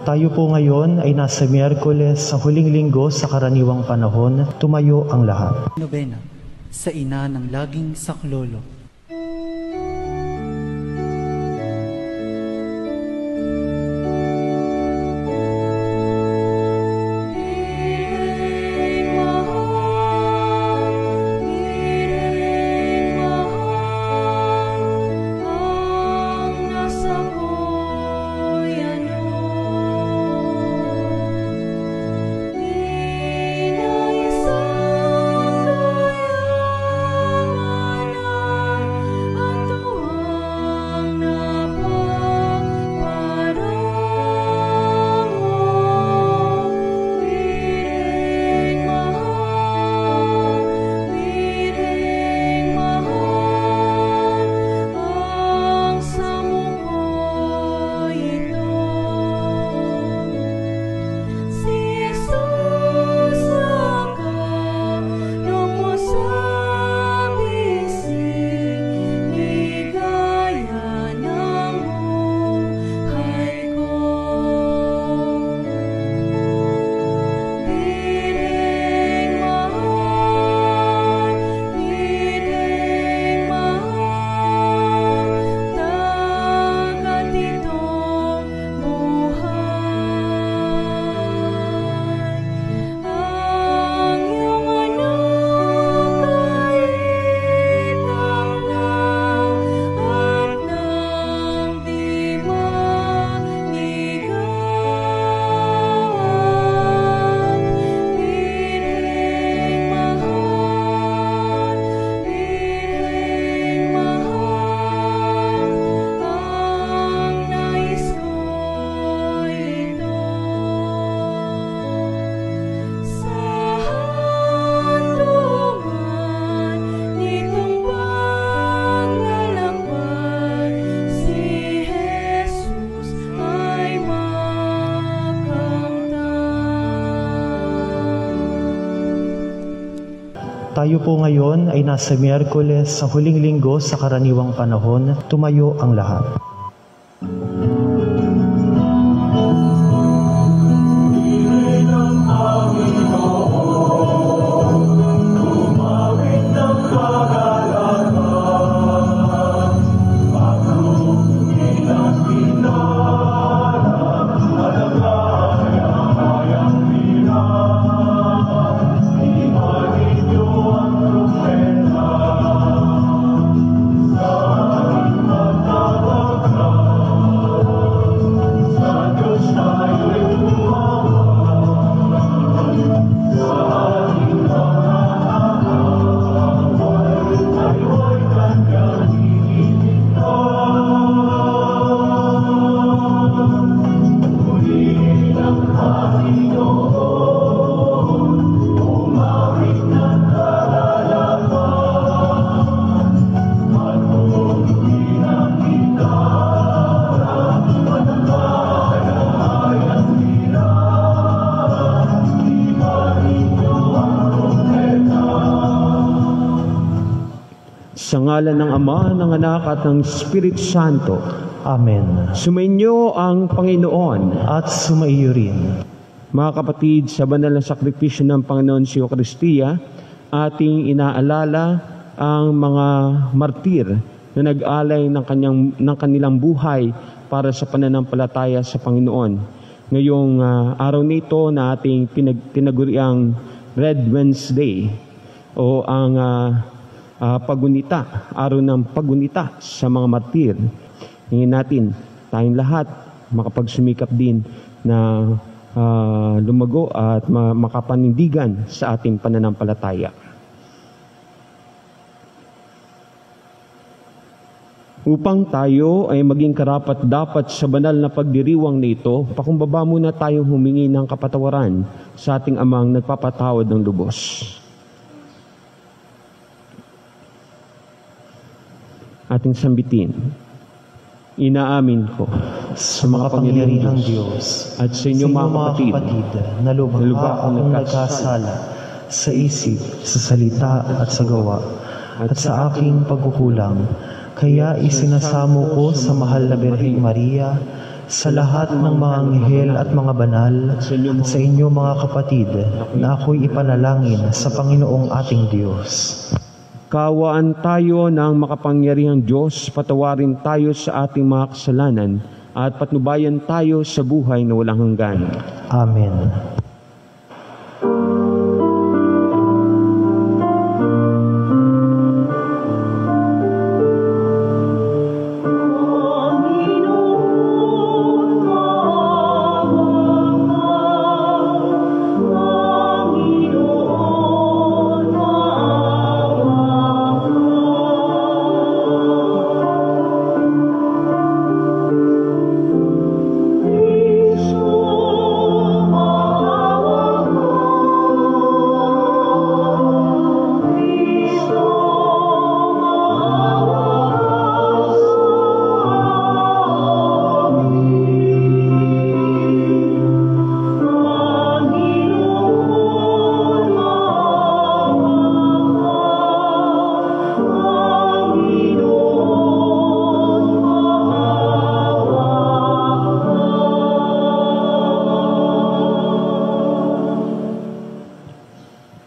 Tayo po ngayon ay nasa Miyerkules sa huling linggo sa karaniwang panahon. Tumayo ang lahat. Nobena sa Ina ng Laging Saklolo. Tayo po ngayon ay nasa Miyerkules sa huling linggo sa karaniwang panahon. Tumayo ang lahat. Sa ngalan ng Ama, ng Anak at ng Espiritu Santo. Amen. Sumainyo ang Panginoon. At sumaiyo rin. Mga kapatid, sa banal na sakripisyo ng Panginoon si Eucharistia, ating inaalala ang mga martir na nag-alay ng kanilang buhay para sa pananampalataya sa Panginoon. Ngayong araw nito na ating tinaguriang Red Wednesday o ang pagunita, araw ng pagunita sa mga martir. Hingin natin, tayong lahat makapagsumikap din na lumago at makapanindigan sa ating pananampalataya. Upang tayo ay maging karapat-dapat sa banal na pagdiriwang nito, pakumbaba muna tayong humingi ng kapatawaran sa ating Amang nagpapatawad ng lubos. Ating sambitin. Inaamin ko sa makapangyarihang Diyos at sa inyo mga kapatid na lubha akong nagkasala sa isip, sa salita at sa gawa at sa aking pagkukulang. Kaya isinasamo ko sa mahal na Birheng Maria, sa lahat ng mga anghel at mga banal, at sa inyo mga kapatid, na ako'y ipanalangin sa Panginoong ating Diyos. Kaawaan tayo ng makapangyarihang Diyos, patawarin tayo sa ating mga kasalanan, at patnubayan tayo sa buhay na walang hanggan. Amen.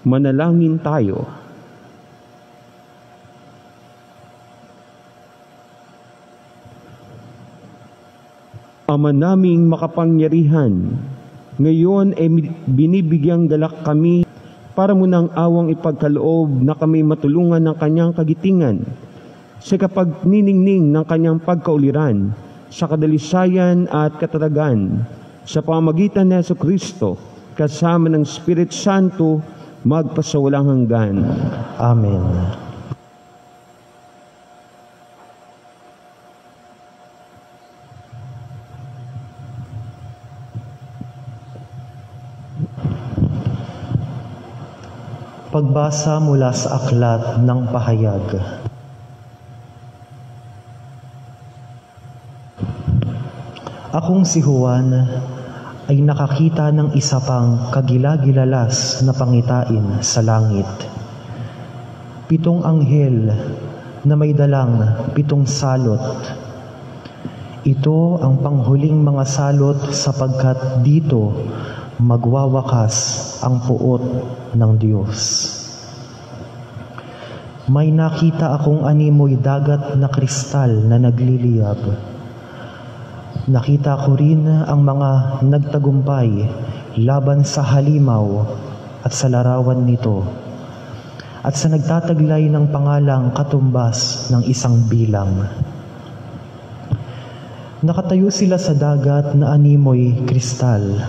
Manalangin tayo. Ama naming makapangyarihan, ngayon ay binibigyang galak kami para mo ng awang ipagkaloob na kami matulungan ng kanyang kagitingan sa kapagniningning ng kanyang pagkauliran sa kadalisayan at katatagan sa pamamagitan ni Jesucristo kasama ng Espiritu Santo magpasawalang hanggan. Amen. Pagbasa mula sa aklat ng pahayag. Akong si Juan ay nakakita ng isa pang kagilagilalas na pangitain sa langit. 7 anghel na may dalang 7 salot. Ito ang panghuling mga salot sapagkat dito magwawakas ang puot ng Diyos. May nakita akong animoy dagat na kristal na nagliliyab. Nakita ko rin ang mga nagtagumpay laban sa halimaw at sa larawan nito, at sa nagtataglay ng pangalang katumbas ng isang bilang. Nakatayo sila sa dagat na animoy kristal.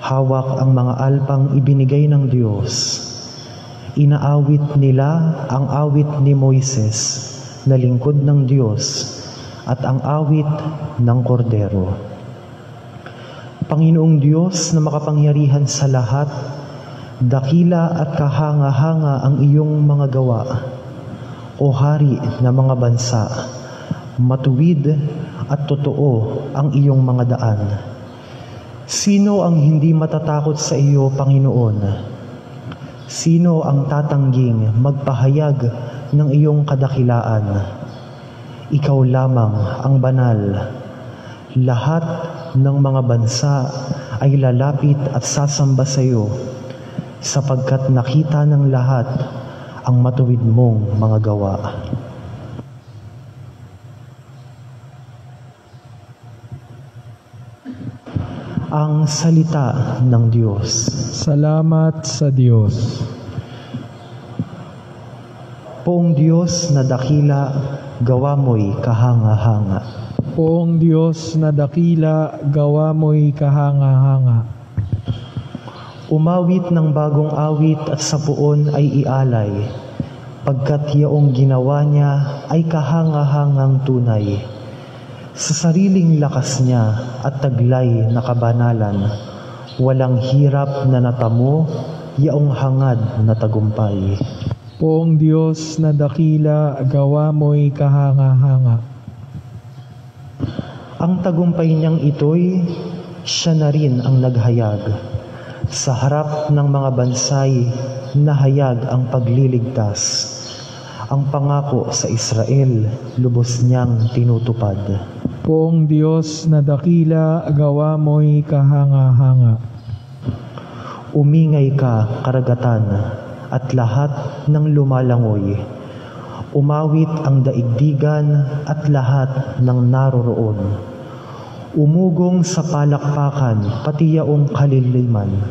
Hawak ang mga alpang ibinigay ng Diyos. Inaawit nila ang awit ni Moises na lingkod ng Diyos at ang awit ng Kordero. Panginoong Diyos na makapangyarihan sa lahat, dakila at kahanga-hanga ang iyong mga gawa. O Hari na mga bansa, matuwid at totoo ang iyong mga daan. Sino ang hindi matatakot sa iyo, Panginoon? Sino ang tatangging magpahayag ng iyong kadakilaan? Ikaw lamang ang banal. Lahat ng mga bansa ay lalapit at sasamba sa iyo, sapagkat nakita ng lahat ang matuwid mong mga gawa. Ang salita ng Diyos. Salamat sa Diyos. Poong Diyos na dakila, gawa mo'y kahanga-hanga. Poong Diyos na dakila, gawa mo'y kahanga-hanga. Umawit ng bagong awit at sa puon ay ialay, pagkat yaong ginawa niya ay kahanga-hangang tunay. Sa sariling lakas niya at taglay na kabanalan, walang hirap na natamo, yaong hangad na tagumpay. Poong Diyos na dakila, gawa mo'y kahanga-hanga. Ang tagumpay niyang ito'y siya na rin ang naghayag. Sa harap ng mga bansay, nahayag ang pagliligtas. Ang pangako sa Israel, lubos niyang tinutupad. Poong Diyos na dakila, gawa mo'y kahanga-hanga. Umingay ka, karagatan, at lahat ng lumalangoy. Umawit ang daigdigan at lahat ng naroroon. Umugong sa palakpakan, pati yaong kaliliman.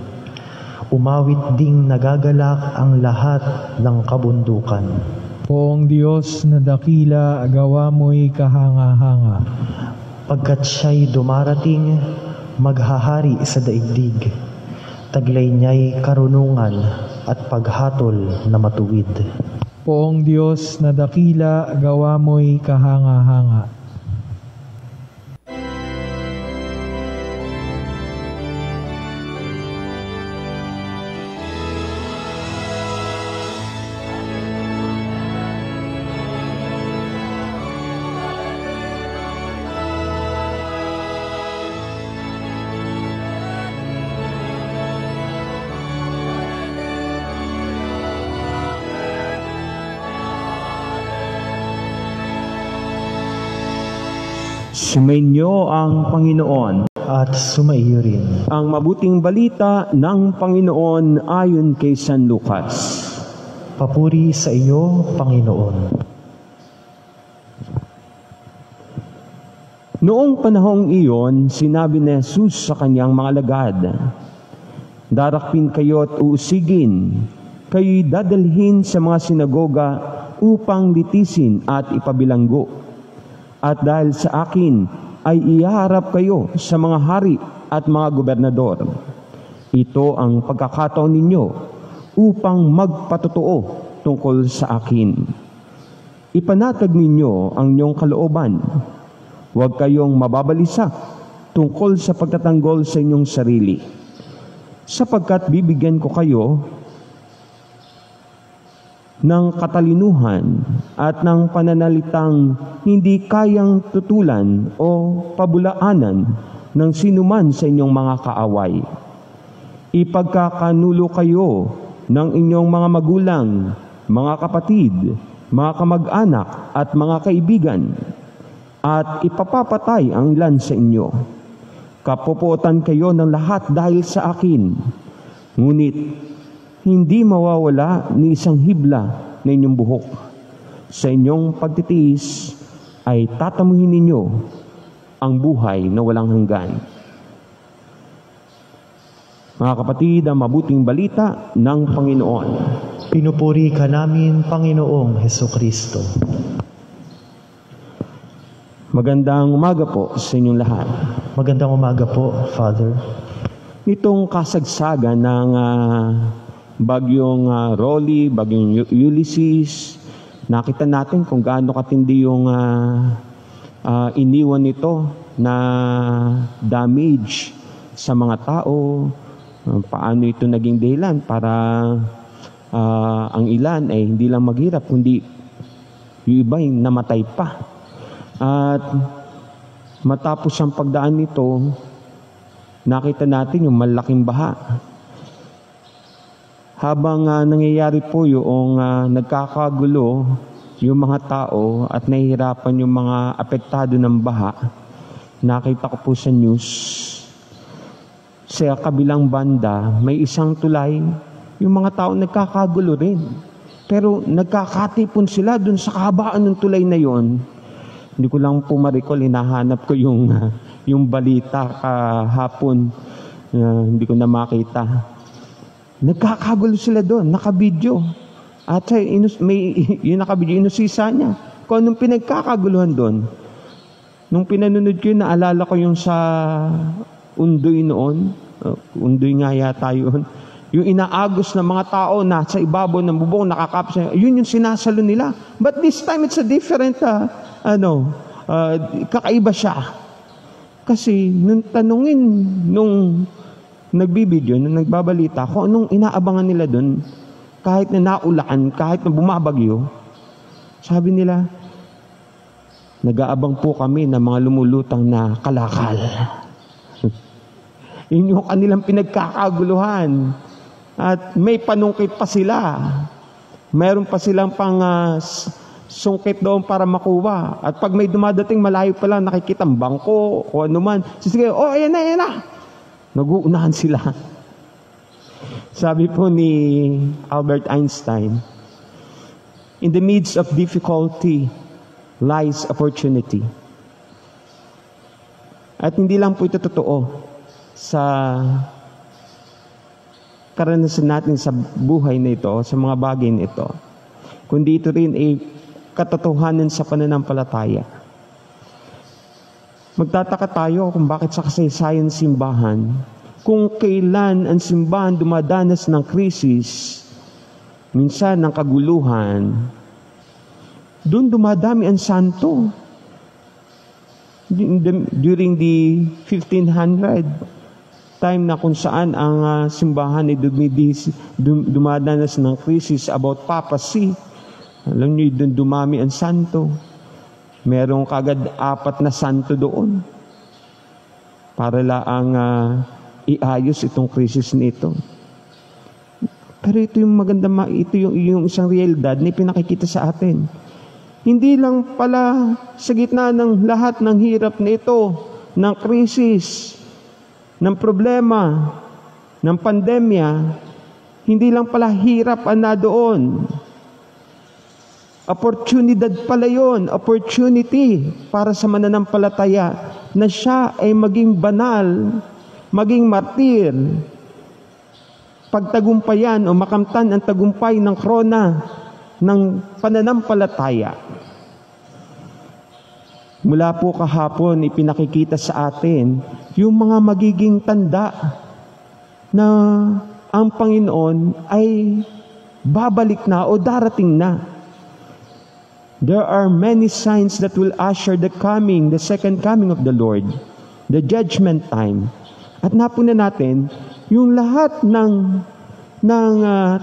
Umawit ding nagagalak ang lahat ng kabundukan. Poong Diyos na dakila, gawa mo'y kahanga-hanga. Pagkat siya'y dumarating, maghahari sa daigdig. Taglay niya'y karunungan at paghatol na matuwid. Poong Diyos na dakila, gawa mo'y kahanga-hanga. Sumainyo ang Panginoon. At sumaiyo rin. Ang mabuting balita ng Panginoon ayon kay San Lucas. Papuri sa iyo, Panginoon. Noong panahong iyon, sinabi ni Jesus sa kanyang mga alagad, "Darakpin kayo at uusigin, kayo'y dadalhin sa mga sinagoga upang litisin at ipabilanggo. At dahil sa akin ay ihaharap kayo sa mga hari at mga gobernador. Ito ang pagkakataon ninyo upang magpatotoo tungkol sa akin. Ipanatag ninyo ang inyong kalooban. Huwag kayong mababalisa tungkol sa pagtatanggol sa inyong sarili, sapagkat bibigyan ko kayo ng katalinuhan at ng pananalitang hindi kayang tutulan o pabulaanan ng sinuman sa inyong mga kaaway. Ipagkakanulo kayo ng inyong mga magulang, mga kapatid, mga kamag-anak at mga kaibigan, at ipapapatay ang ilan sa inyo. Kapupuotan kayo ng lahat dahil sa akin, ngunit hindi mawawala ni isang hibla na inyong buhok. Sa inyong pagtitiis ay tatamuhin ninyo ang buhay na walang hanggan." Mga kapatid, ang mabuting balita ng Panginoon. Pinupuri ka namin, Panginoong Hesukristo. Magandang umaga po sa inyong lahat. Magandang umaga po, Father. Nitong kasagsagan ng bagyong Rolly, bagyong Ulysses, nakita natin kung gaano katindi yung iniwan nito na damage sa mga tao, paano ito naging dahilan para ang ilan ay hindi lang maghirap, kundi yung iba ay namatay pa. At matapos ang pagdaan nito, nakita natin yung malaking baha. Habang nangyayari po yung nagkakagulo yung mga tao at nahihirapan yung mga apektado ng baha, nakita ko po sa news, sa kabilang banda, may isang tulay, yung mga tao nagkakagulo rin. Pero nagkakatipon sila dun sa kahabaan ng tulay na yon. Hindi ko lang po ma-recall, hinahanap ko yung balita kahapon, hindi ko na makita. Nagkakagulo sila doon, nakabidyo. At yung nakabidyo, inusisa niya. Kung anong pinagkakaguluhan doon. Nung pinanunod ko yun, naalala ko yung sa Undoy noon. Undoy nga yata yun. Yung inaagos ng mga tao na sa ibabaw ng bubong, nakakapsa. Yun yung sinasalo nila. But this time, it's a different, kakaiba siya. Kasi, nung tanungin, nung nagbibideo, nung nagbabalita, kung anong inaabangan nila doon, kahit na naulaan, kahit na bumabagyo, sabi nila, nag-aabang po kami ng mga lumulutang na kalakal. Yun yung kanilang pinagkakaguluhan. At may panungkit pa sila. Mayroon pa silang pang sungkit doon para makuha. At pag may dumadating malayo pa lang, nakikita ang bangko o ano man. Sige, ayan na. Nag-uunahan sila. Sabi po ni Albert Einstein, in the midst of difficulty lies opportunity. At hindi lang po ito totoo sa karanasan natin sa buhay na ito, sa mga bagay na ito, kundi ito rin ay katotohanan sa pananampalataya. Magtataka tayo kung bakit sa kasaysayan simbahan, kung kailan ang simbahan dumadanas ng krisis, minsan ng kaguluhan, doon dumadami ang santo. During the 1500, time na kung saan ang simbahan ay dumadanas ng krisis about papacy. Alam niyo, doon dumami ang santo. Merong kagad 4 na santo doon para lang iayos itong krisis nito. Pero ito yung maganda, ito yung isang realidad na pinakikita sa atin. Hindi lang pala sa gitna ng lahat ng hirap nito, ng krisis, ng problema, ng pandemya, hindi lang pala hirap ang nadoon. Oportunidad pala yun, opportunity para sa mananampalataya na siya ay maging banal, maging martir, pagtagumpayan o makamtan ang tagumpay ng krona ng pananampalataya. Mula po kahapon, ipinakikita sa atin yung mga magiging tanda na ang Panginoon ay babalik na o darating na. There are many signs that will usher the second coming of the Lord, the judgment time. At napunan natin, yung lahat ng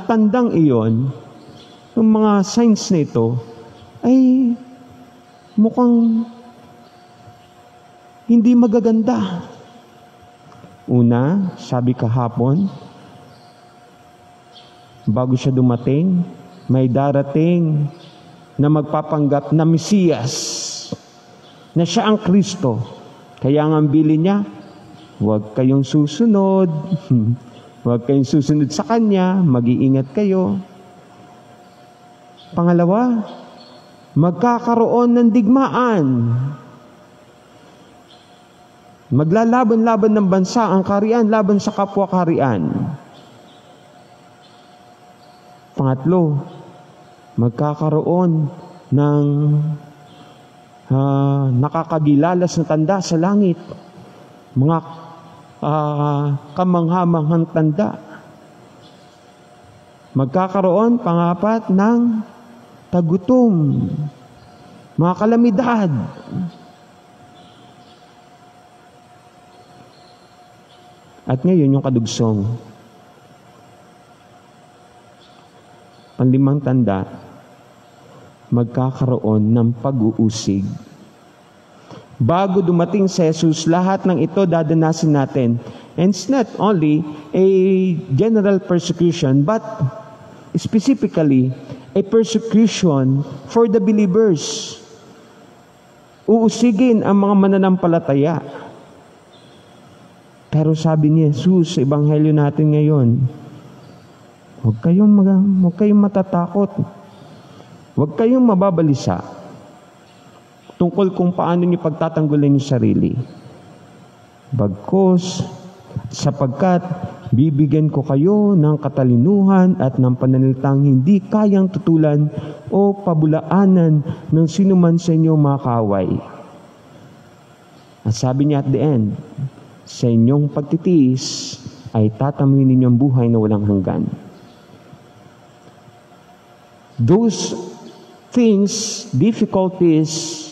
tandang iyon, yung mga signs na ito, ay mukhang hindi magaganda. Una, sabi kahapon, bago siya dumating, may darating na magpapanggap na Mesiyas, na siya ang Kristo. Kaya ang bili niya, huwag kayong susunod, huwag kayong susunod sa Kanya, mag-iingat kayo. Pangalawa, magkakaroon ng digmaan. Maglalaban-laban ng bansa ang kaharian laban sa kapwa-kaharian. Pangatlo, magkakaroon ng nakakagilalas na tanda sa langit. Mga kamanghamanghang tanda. Magkakaroon, pangapat, ng tagutom, mga kalamidad. At ngayon yung kadugsong. Panlimang tanda, magkakaroon ng pag-uusig. Bago dumating si Jesus, lahat ng ito dadanasin natin. And it's not only a general persecution, but specifically, a persecution for the believers. Uusigin ang mga mananampalataya. Pero sabi ni Jesus sa Ebanghelyo natin ngayon, huwag kayong matatakot. Huwag kayong mababalisa tungkol kung paano niyo pagtatanggulin yung sarili. Bagkus, sapagkat bibigyan ko kayo ng katalinuhan at ng pananalitang hindi kayang tutulan o pabulaanan ng sinuman sa inyo mga kaaway. At sabi niya at the end, sa inyong pagtitiis ay tatamuin ninyo ang buhay na walang hanggan. Those things, difficulties,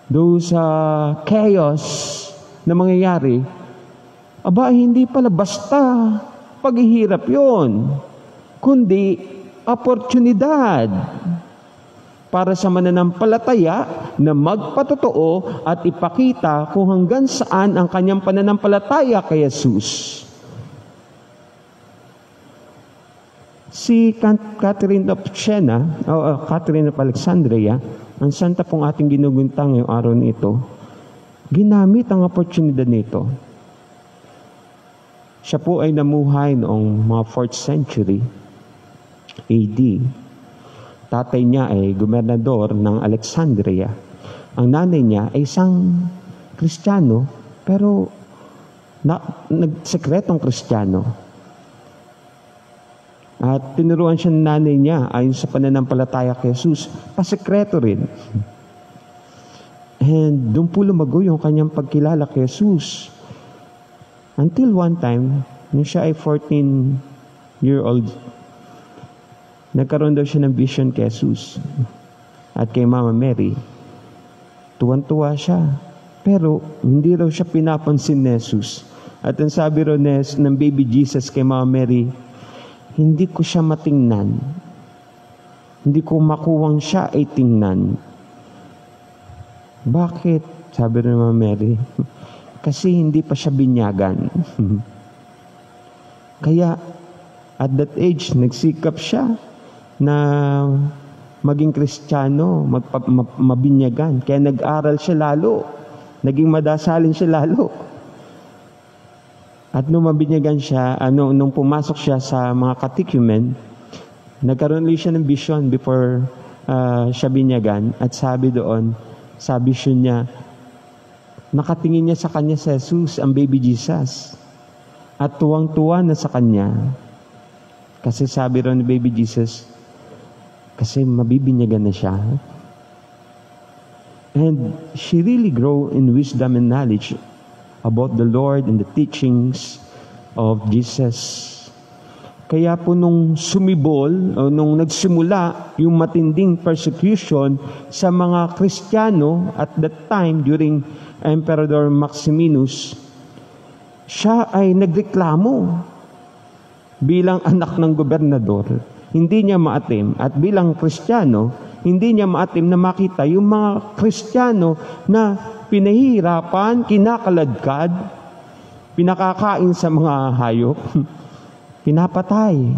those chaos na mangyayari, hindi pala basta paghihirap yon, kundi oportunidad para sa mananampalataya na magpatotoo at ipakita kung hanggang saan ang kanyang pananampalataya kay Jesus. Si Catherine of Siena, o Catherine of Alexandria, ang santa pong ating ginuguntang ngayong araw nito, ginamit ang oportunidad nito. Siya po ay namuhay noong mga 4th century AD. Tatay niya ay gobernador ng Alexandria. Ang nanay niya ay isang Kristiyano, pero nagsekretong Kristiyano. At tinuruan siya ng nanay niya ayon sa pananampalataya kay Jesus, pasekreto rin. And doon po lumago yung kanyang pagkilala kay Jesus. Until one time, nung siya ay 14-year-old, nagkaroon daw siya ng vision kay Jesus at kay Mama Mary. Tuwan-tuwa siya. Pero hindi raw siya pinapansin ni Jesus. At ang sabi raw ng baby Jesus kay Mama Mary, hindi ko siya matingnan. Hindi ko makuwang siya ay tingnan. Bakit? Sabi ni Mama Mary, kasi hindi pa siya binyagan. Kaya, at that age, nagsikap siya na maging Kristiyano, mabinyagan. Kaya nag-aral siya lalo. Naging madasalin siya lalo. At nung mabinyagan siya, nung pumasok siya sa mga catechumen, nagkaroon ulit siya ng vision before siya binyagan. At sabi doon, sa vision niya, nakatingin niya sa kanya si Jesus, ang baby Jesus. At tuwang-tuwa na sa kanya. Kasi sabi ron ni baby Jesus, kasi mabibinyagan na siya. And she really grew in wisdom and knowledge about the Lord and the teachings of Jesus. Kaya po nung sumibol, o nung nagsimula yung matinding persecution sa mga Kristiyano at that time during Emperor Maximinus, siya ay nagreklamo bilang anak ng gobernador. Hindi niya maatim at bilang Kristiyano, hindi niya maatim na makita yung mga Kristiyano na pinahihirapan, kinakaladkad, pinakakain sa mga hayop, pinapatay.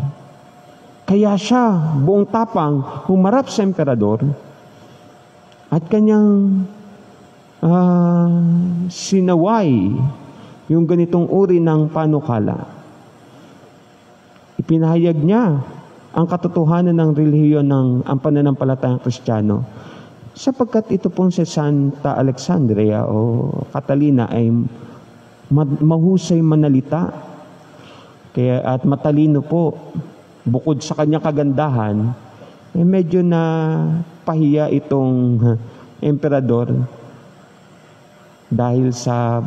Kaya siya, buong tapang, humarap sa emperador at kanyang sinaway yung ganitong uri ng panukala. Ipinahayag niya ang katotohanan ng relihiyon ng ang pananampalatayang Kristiyano. Sapagkat ito pong si Santa Alexandria o Catalina ay mahusay manalita. Kaya at matalino po, bukod sa kanyang kagandahan, medyo na pahiya itong emperador dahil sa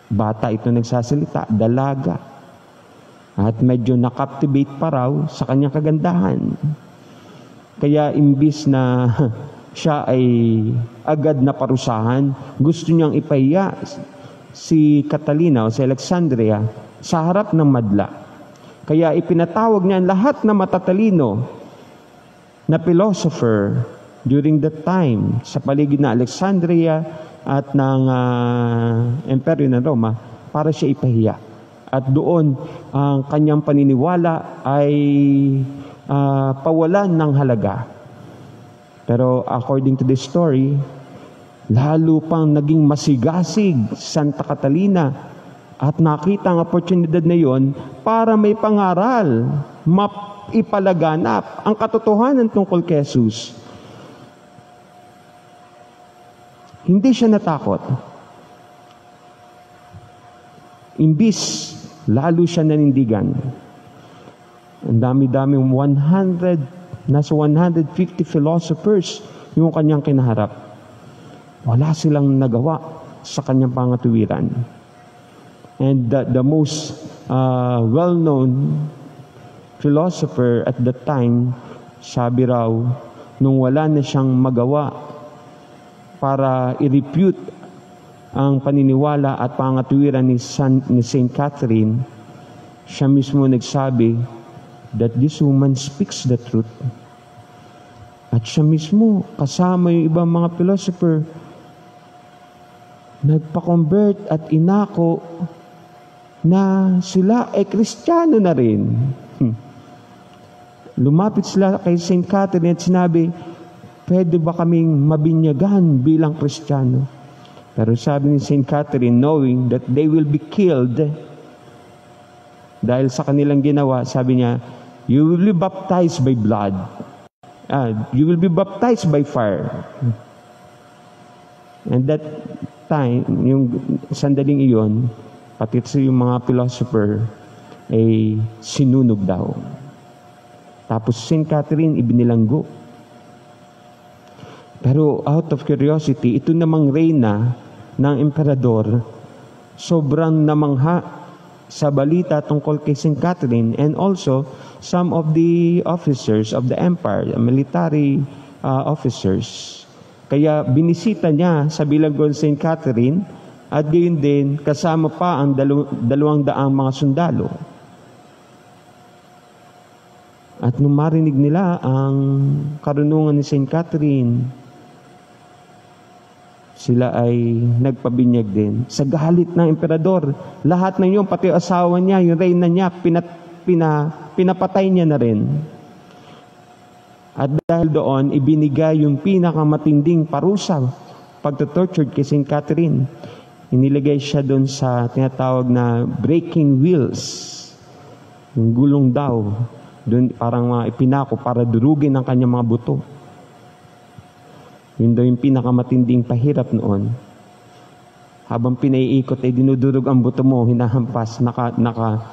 bata ito nagsasalita, dalaga. At medyo na-captivate pa raw sa kanyang kagandahan. Kaya imbis na siya ay agad na parusahan, gusto niyang ipahiya si Catalina o si Alexandria sa harap ng madla. Kaya ipinatawag niya ang lahat na matatalino na philosopher during that time sa paligid na Alexandria at ng Imperyo ng Roma para siya ipahiya. At doon ang kanyang paniniwala ay pawalan ng halaga. Pero according to this story, lalo pang naging masigasig Santa Catalina at nakita ang oportunidad na yon para may pangaral, ipalaganap ang katotohanan tungkol kay Jesus. Hindi siya natakot. Imbis, lalo siya nanindigan. Ang dami-dami, nasa 150 philosophers yung kanyang kinaharap. Wala silang nagawa sa kanyang pangatuwiran. And the most well-known philosopher at that time, sabi raw, nung wala na siyang magawa para i-refute ang paniniwala at pangatuwiran ni Saint Catherine, siya mismo nagsabi that this woman speaks the truth. At siya mismo, kasama yung ibang mga philosopher, nagpa-convert at inako na sila ay Kristiyano na rin. lumapit sila kay Saint Catherine at sinabi, pwede ba kaming mabinyagan bilang Kristiyano? Pero sabi ni Saint Catherine, knowing that they will be killed dahil sa kanilang ginawa, sabi niya, you will be baptized by blood. You will be baptized by fire. And that time, yung sandaling iyon, pati yung mga philosopher ay sinunog daw. Tapos Saint Catherine ibinilanggo. Pero out of curiosity, ito namang reyna ng emperador, sobrang namangha sa balita tungkol kay Saint Catherine, and also some of the officers of the empire, military officers. Kaya binisita niya sa bilanggo Saint Catherine, at gayon din kasama pa ang 200 mga sundalo. At nung marinig nila ang karunungan ni Saint Catherine, sila ay nagpabinyag din. Sa galit ng emperador, lahat ng yun, pati asawa niya, yung reyna niya, pinapatay niya na rin. At dahil doon, ibinigay yung pinakamatinding parusa, pagtutortured kay Saint Catherine. Inilagay siya doon sa tinatawag na breaking wheels. Yung gulong daw. Doon parang ipinako para durugin ang kanyang mga buto. Yun daw yung pinakamatinding pahirap noon. Habang pinaiikot ay dinudurog ang buto mo, hinahampas,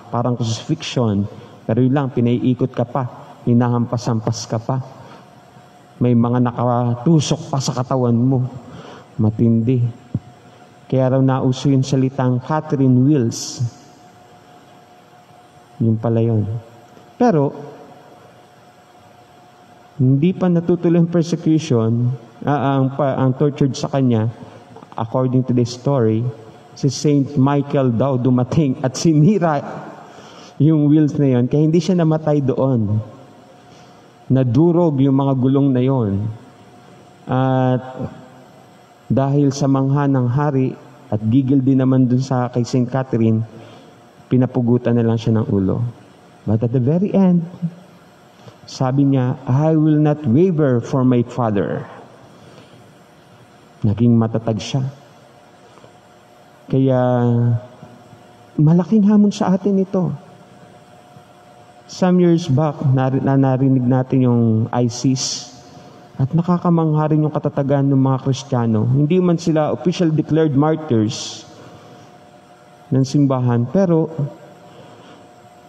parang crucifixion. Pero yun lang, pinaiikot ka pa, hinahampas-hampas ka pa. May mga nakatusok pa sa katawan mo. Matindi. Kaya raw nauso yung salitang Catherine wheels. Yung pala yun. Pero, hindi pa natutuloy ang persecution, ang tortured sa kanya, according to the story, si Saint Michael daw dumating at sinira yung wheels na yon, kaya hindi siya namatay doon. Nadurog yung mga gulong na yon. At dahil sa mangha ng hari at gigil din naman dun sa kay Saint Catherine, pinapugutan na lang siya ng ulo. But at the very end, sabi niya, I will not waver for my Father. Naging matatag siya. Kaya, malaking hamon sa atin ito. Some years back, narinig natin yung ISIS. At nakakamangha rin yung katatagan ng mga Kristiyano. Hindi man sila official declared martyrs ng simbahan, pero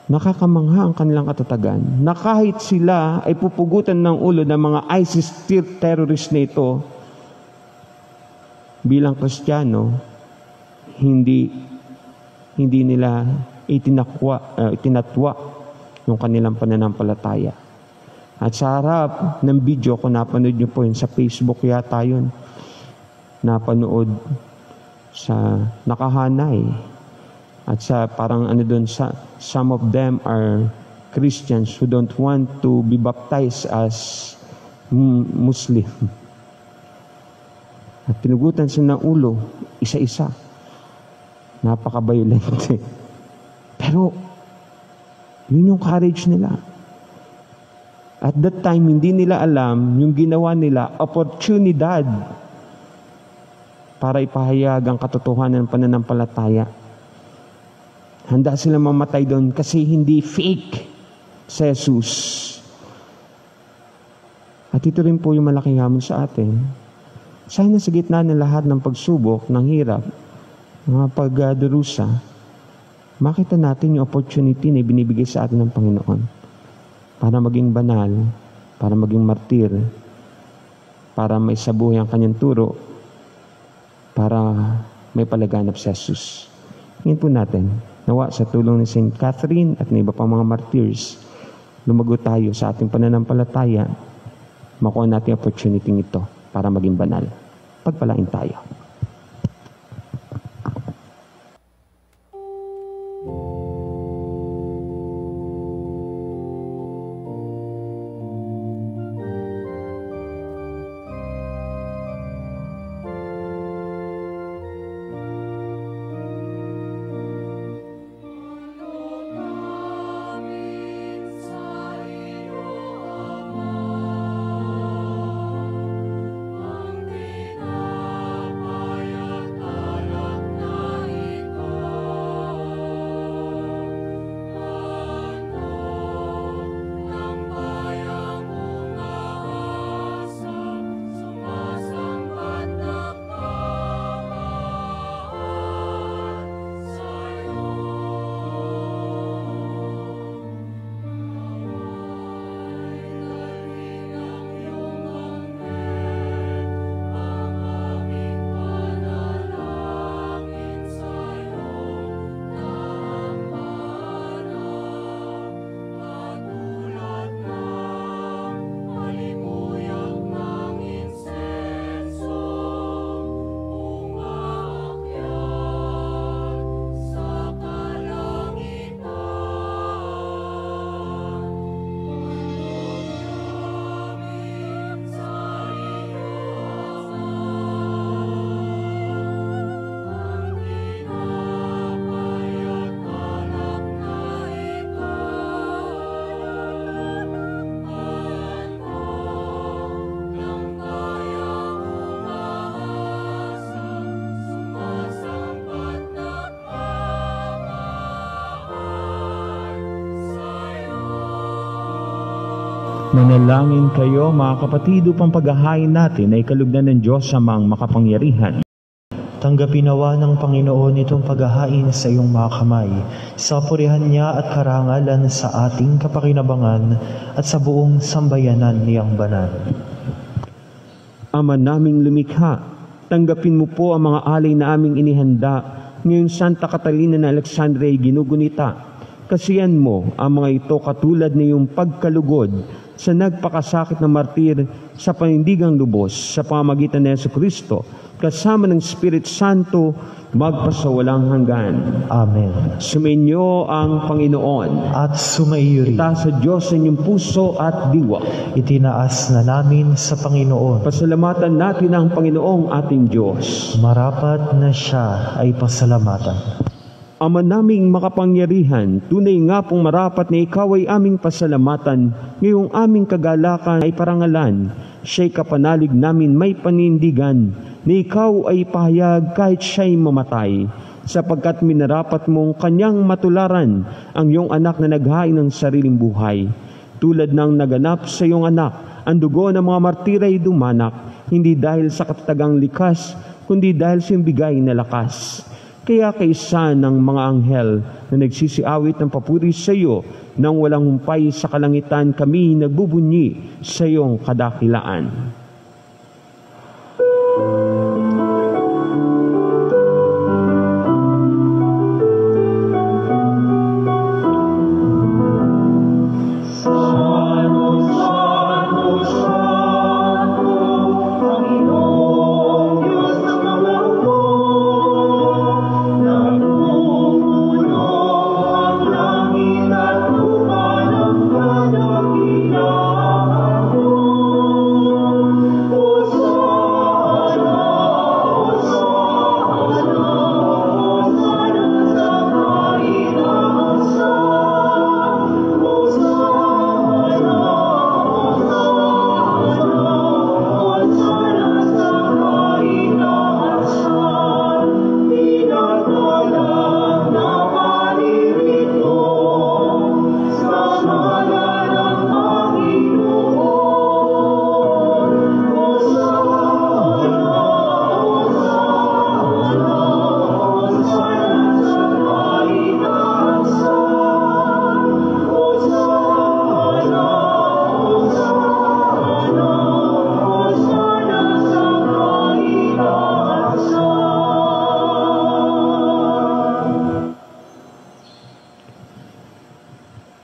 nakakamangha ang kanilang katatagan na kahit sila ay pupugutan ng ulo ng mga ISIS terrorist na ito, bilang Kristiyano, hindi nila itinatwa yung kanilang pananampalataya. At sa harap ng video, kung napanood nyo po yun, sa Facebook yata yun, napanood sa nakahanay. At sa parang doon, some of them are Christians who don't want to be baptized as Muslim. At pinugutan sila ng ulo, isa-isa. Napaka-violent. Pero, yun yung courage nila. At that time, hindi nila alam yung ginawa nila, oportunidad para ipahayag ang katotohanan ng pananampalataya. Handa sila mamatay doon kasi hindi fake si Jesus. At ito rin po yung malaking hamon sa atin. Sana sa gitna ng lahat ng pagsubok, ng hirap, mga pagdurusa, makita natin yung opportunity na binibigay sa atin ng Panginoon para maging banal, para maging martir, para may sabuhay ang kanyang turo, para may palaganap si Jesus. Ngayon po natin, nawa sa tulong ni Saint Catherine at ng iba pang mga martyrs, lumago tayo sa ating pananampalataya, makuha natin ang opportunity ito para maging banal. Pagpalain tayo. Manalangin kayo mga kapatid upang paghahain natin ay kalugdan ng Diyos Amang makapangyarihan. Tanggapin nawa ng Panginoon itong paghahain sa iyong mga kamay, sa purihan niya at karangalan sa ating kapakinabangan at sa buong sambayanan niyang banal. Ama naming lumikha, tanggapin mo po ang mga alay na aming inihanda ngayong Santa Catalina na Alexandria ay ginugunita. Kasiyan mo ang mga ito katulad na iyong pagkalugod sa nagpakasakit na martir sa panindigang lubos sa pamamagitan ni Jesucristo, kasama ng Espiritu Santo, magpasawalang hanggan. Amen. Sumainyo ang Panginoon. At sumaiyo rin. Itaas sa Diyos sa inyong puso at diwa. Itinaas na namin sa Panginoon. Pasalamatan natin ang Panginoong ating Diyos. Marapat na siya ay pasalamatan. Ama naming makapangyarihan, tunay nga pong marapat na ikaw ay aming pasalamatan, ngayong aming kagalakan ay parangalan. Siya'y kapanalig namin may panindigan, na ikaw ay pahayag kahit siya'y mamatay, sapagkat minarapat mong kanyang matularan ang iyong anak na naghain ng sariling buhay. Tulad ng naganap sa iyong anak, ang dugo ng mga martir ay dumanak, hindi dahil sa katatagang likas, kundi dahil sa iyong bigay na lakas. Kaya kaisa ng mga anghel na nagsisiawit ng papuri sa iyo, nang walang humpay sa kalangitan kami nagbubunyi sa iyong kadakilaan.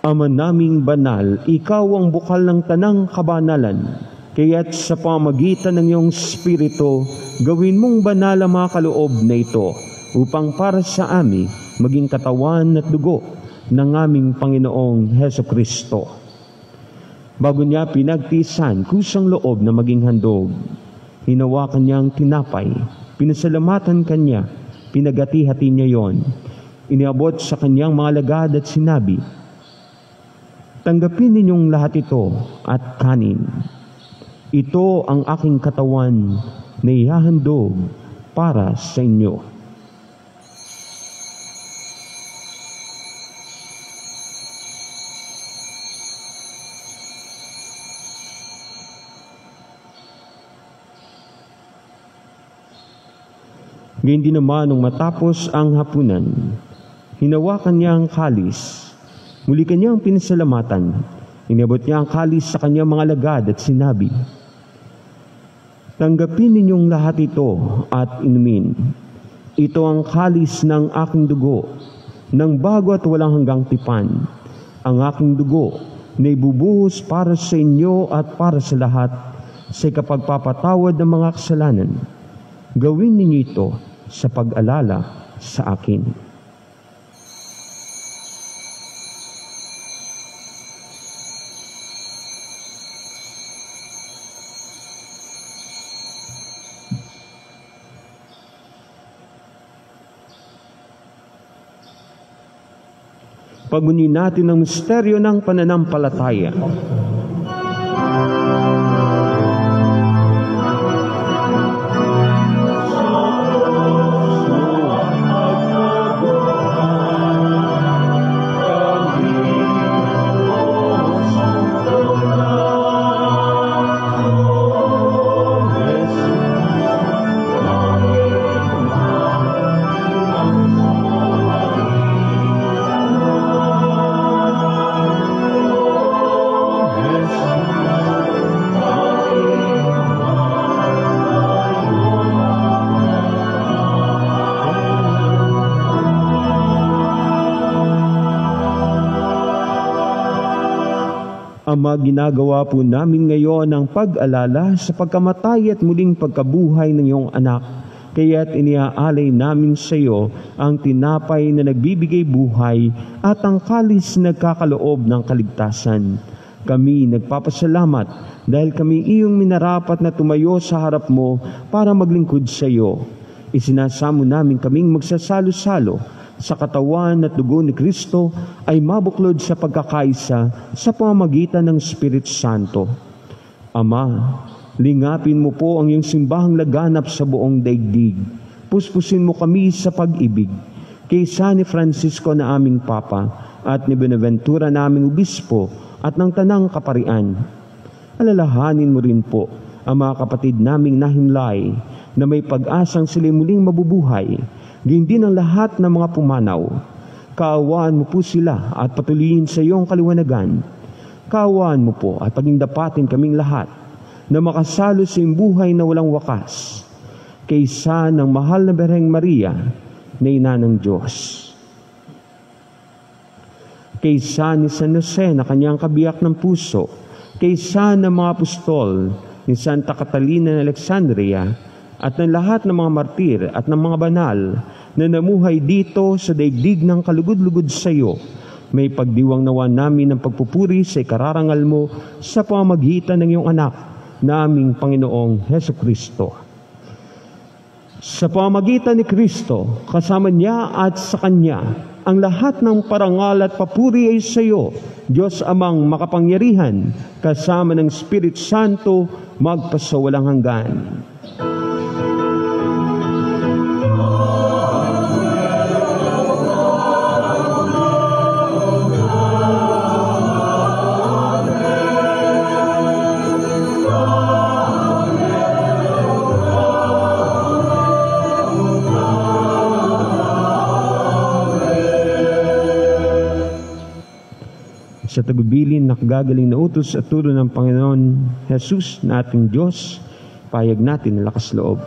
Ama naming banal, ikaw ang bukal ng tanang kabanalan. Kaya't sa pamagitan ng iyong Espiritu, gawin mong banal ang mga kaloob na ito, upang para sa amin maging katawan at dugo ng aming Panginoong Hesukristo. Bago niya pinagtiisan kusang loob na maging handog, hinawakan niyang tinapay, pinasalamatan kanya, pinagati-hati niya yon, iniabot sa kanyang mga alagad at sinabi, "Tanggapin ninyong lahat ito at kanin. Ito ang aking katawan na ihahandog para sa inyo." Ngayon din naman nung matapos ang hapunan, hinawakan niya ang kalis. Muli kanyang pinasalamatan. Inabot niya ang kalis sa kanyang mga alagad at sinabi, "Tanggapin ninyong lahat ito at inumin. Ito ang kalis ng aking dugo, ng bago at walang hanggang tipan. Ang aking dugo na ibubuhos para sa inyo at para sa lahat sa kapagpapatawad ng mga kasalanan. Gawin ninyo ito sa pag-alala sa akin." Pagunin natin ang misteryo ng pananampalataya. Ama, ginagawa po namin ngayon ang pag-alala sa pagkamatay at muling pagkabuhay ng iyong anak. Kaya't iniaalay namin sa iyo ang tinapay na nagbibigay buhay at ang kalis na nagkakaloob ng kaligtasan. Kami nagpapasalamat dahil kami iyong minarapat na tumayo sa harap mo para maglingkod sa iyo. Isinasamo namin kaming magsasalo-salo sa katawan at dugo ni Kristo ay mabuklod sa pagkakaisa sa pamamagitan ng Espiritu Santo. Ama, lingapin mo po ang iyong simbahang laganap sa buong daigdig. Puspusin mo kami sa pag-ibig. Kay San Francisco na aming Papa at ni Benaventura na aming Obispo at ng Tanang Kaparian. Alalahanin mo rin po ang mga kapatid naming nahimlay na may pag-asang sila muling mabubuhay. Gayun din ang lahat ng mga pumanaw. Kaawaan mo po sila at patuloyin sa iyong kaliwanagan. Kaawaan mo po at pagingdapatin kaming lahat na makasalo sa iyong buhay na walang wakas. Kaysa ng mahal na Birheng Maria na Ina ng Diyos. Kaysa ni San Jose na kanyang kabiyak ng puso. Kaysa ng mga apostol ni Santa Catalina ng Alexandria at ng lahat ng mga martir at ng mga banal na namuhay dito sa daigdig ng kalugod-lugod sa iyo, may pagdiwang nawa namin ng pagpupuri sa ikararangal mo sa pamamagitan ng iyong anak na aming Panginoong Heso Kristo. Sa pamamagitan ni Kristo, kasama niya at sa Kanya, ang lahat ng parangal at papuri ay sa iyo, Diyos Amang makapangyarihan, kasama ng Espiritu Santo, magpasawalang hanggan. Sa tagubilin na kagagaling na utos at turo ng Panginoon Jesus na ating Diyos, payag natin ang lakas loob.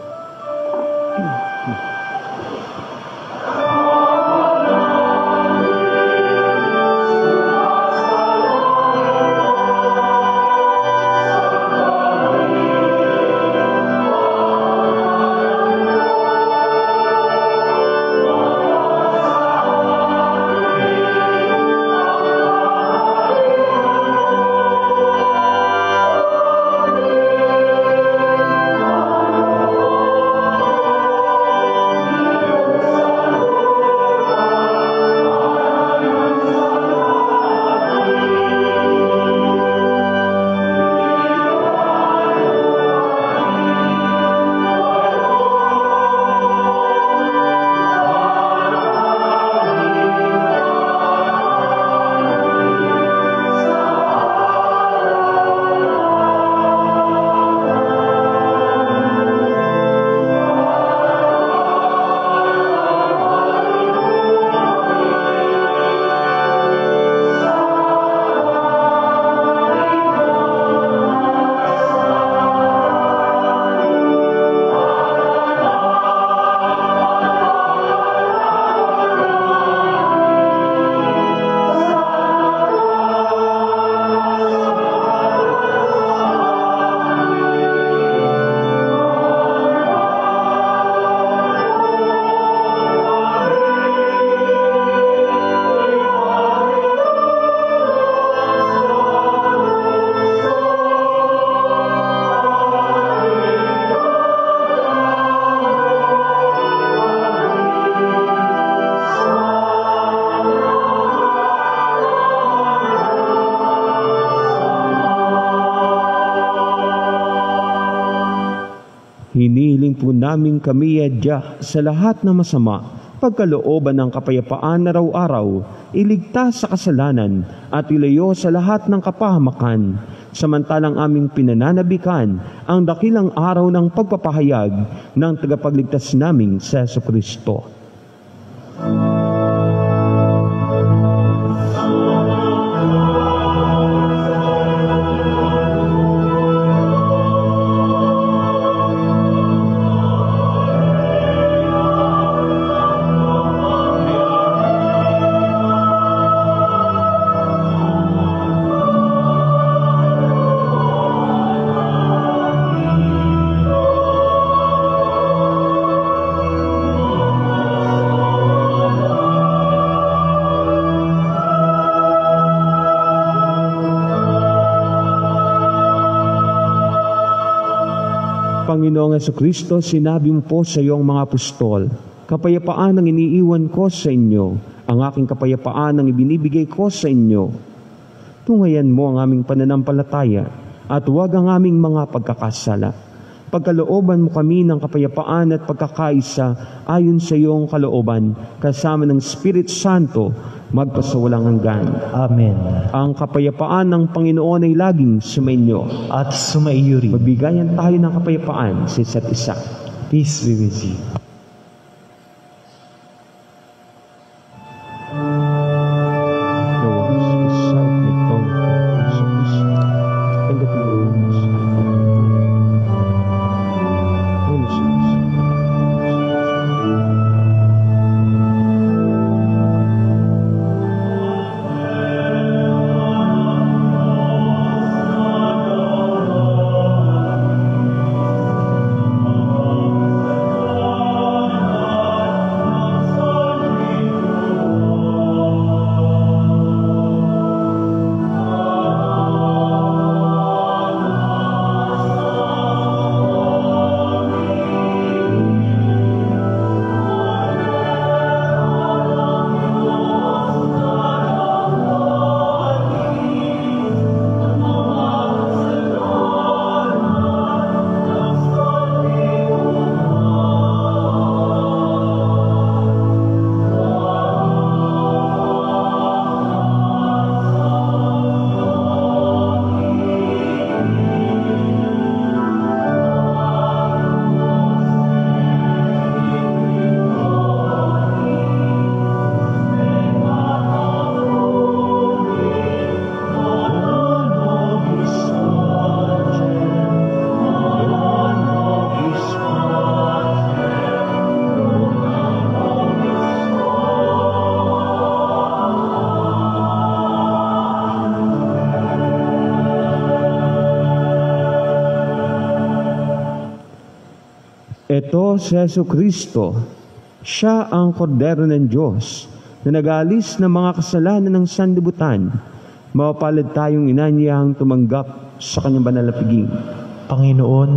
Hinihiling po namin kami adya sa lahat na masama, pagkalooban ng kapayapaan na araw-araw, iligtas sa kasalanan at ilayo sa lahat ng kapahamakan, samantalang aming pinananabikan ang dakilang araw ng pagpapahayag ng tagapagligtas naming sa Heso Kristo. Panginoong Jesucristo, sinabi mo po sa iyong mga apostol, kapayapaan ang iniiwan ko sa inyo, ang aking kapayapaan ang ibinibigay ko sa inyo. Tungayan mo ang aming pananampalataya at huwag ang aming mga pagkakasala. Pagkalooban mo kami ng kapayapaan at pagkakaisa ayon sa iyong kalooban, kasama ng Espiritu Santo, magpasawalang hanggan. Amen. Ang kapayapaan ng Panginoon ay laging sumainyo. At sumaiyo rin. Magbigayan tayo ng kapayapaan sa isa't isa. Peace be with you. Ito si Jesucristo, siya ang kordero ng Diyos na nag-aalis ng mga kasalanan ng sanlibutan. Mapapalad tayong inanyahang tumanggap sa kanyang banal na piging. Panginoon,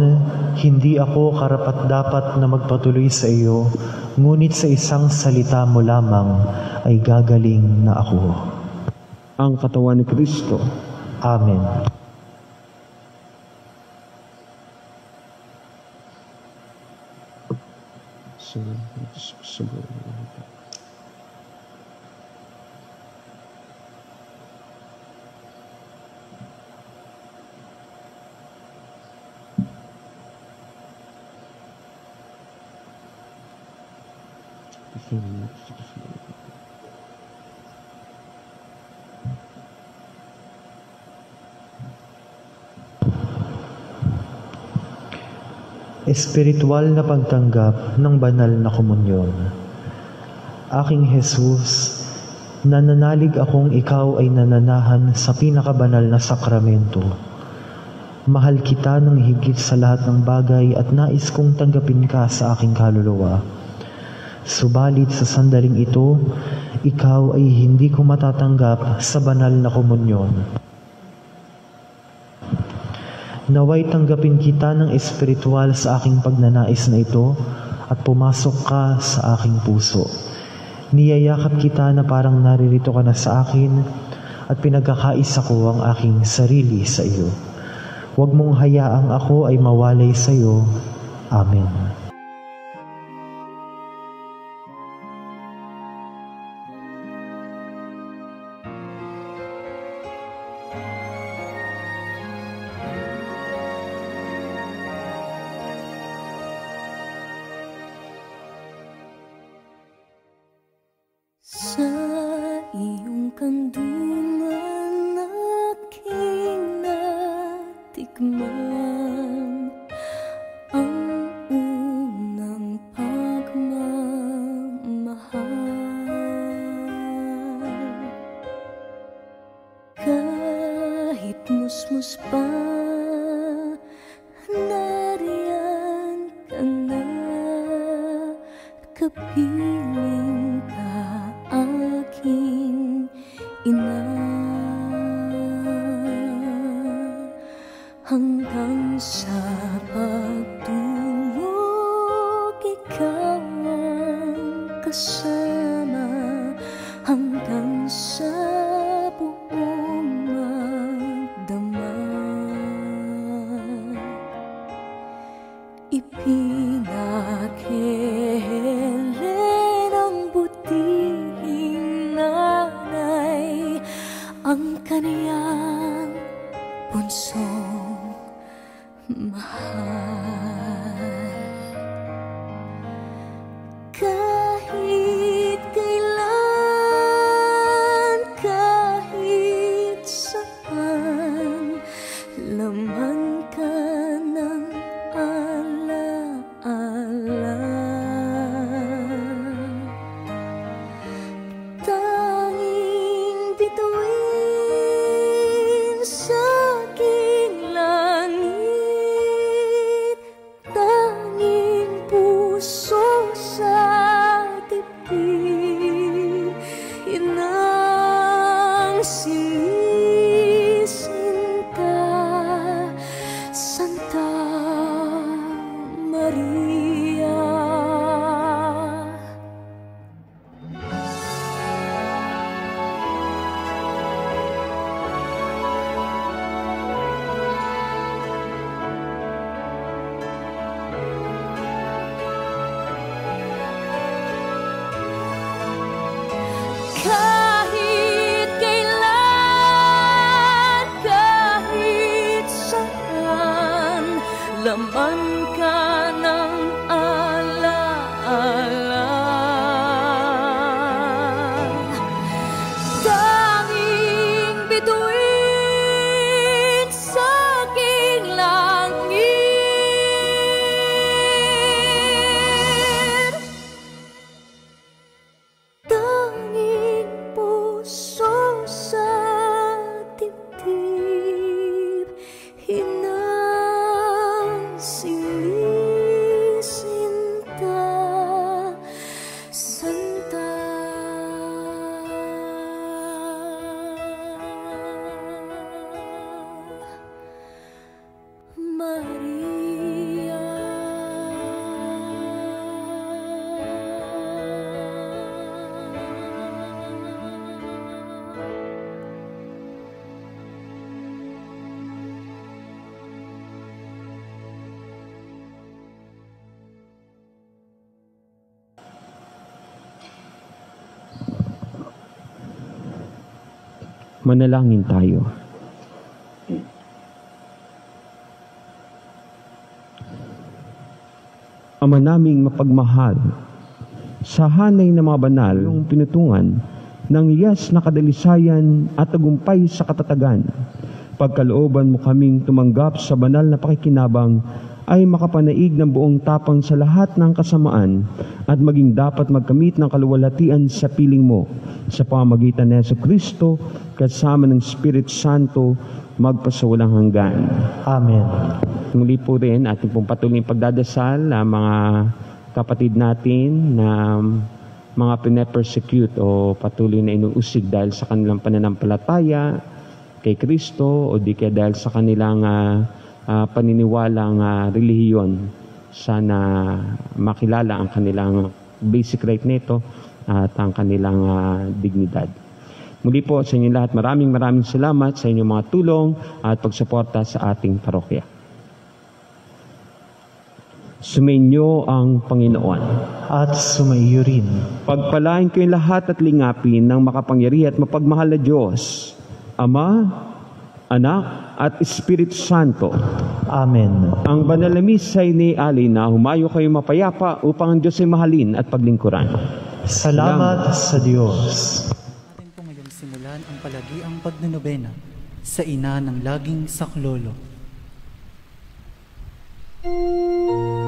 hindi ako karapat-dapat na magpatuloy sa iyo, ngunit sa isang salita mo lamang ay gagaling na ako. Ang katawan ni Kristo. Amen. Espiritual na pagtanggap ng banal na komunyon. Aking Jesus, nananalig akong ikaw ay nananahan sa pinakabanal na sakramento. Mahal kita ng higit sa lahat ng bagay at nais kong tanggapin ka sa aking kaluluwa. Subalit sa sandaling ito, ikaw ay hindi ko matatanggap sa banal na komunyon. Naway tanggapin kita ng espiritual sa aking pagnanais na ito at pumasok ka sa aking puso. Niyayakap kita na parang naririto ka na sa akin at pinagkakaisa ko ang aking sarili sa iyo. Huwag mong hayaang ako ay mawalay sa iyo. Amen. Sa iyong kandungan aking natikman ang unang pagmamahal. Kahit musmus pa, nariyan ka na, kapiling ka aking ina, hanggang sa pagtulog hanggang sa buong magdama. Ipinaghele ng butihing nanay ang kaniyang punsong mahal. Kahit kailan, kahit saan, laman ka ng alaala. Tanging bituin sa aking langit, tanging puso sa dibdib, inang sinisinta, Santa Maria. Kahit kailan, kahit saan, laman ka ng alaala. Tanging bituin sa aking langit, tanging puso sa dibdib, inang sinisinta, Santa Maria. Manalangin tayo. Ama naming mapagmahal, sa hanay ng mga banal yung pinutungan ng iyas na kadalisayan at tagumpay sa katatagan, pagkalooban mo kaming tumanggap sa banal na pakikinabang ay makapanaig ng buong tapang sa lahat ng kasamaan at maging dapat magkamit ng kaluwalhatian sa piling mo sa pamamagitan ni Jesucristo kasama ng Espiritu Santo magpasawalang hanggan. Amen. Muli po rin ating pong patuloy pagdadasal ang mga kapatid natin na mga pinapersecute o patuloy na inuusig dahil sa kanilang pananampalataya kay Kristo o di kaya dahil sa kanilang paniniwalang relihiyon. Sana makilala ang kanilang basic right nito at ang kanilang dignidad. Muli po sa inyo lahat, maraming salamat sa inyong mga tulong at pagsuporta sa ating parokya. Sumainyo ang Panginoon. At sumaiyo rin. Pagpalain kayo lahat at lingapin ng makapangyarihan at mapagmahal na Diyos, Ama, Anak, at Espiritu Santo. Amen. Ang banal na misa ay iniaalay na humayo kayo mapayapa upang ang Diyos ay mahalin at paglingkuran. Salamat sa Diyos. Atin po ngayong simulan ang palagiang pagnonobena sa ina ng laging saklolo. Ave,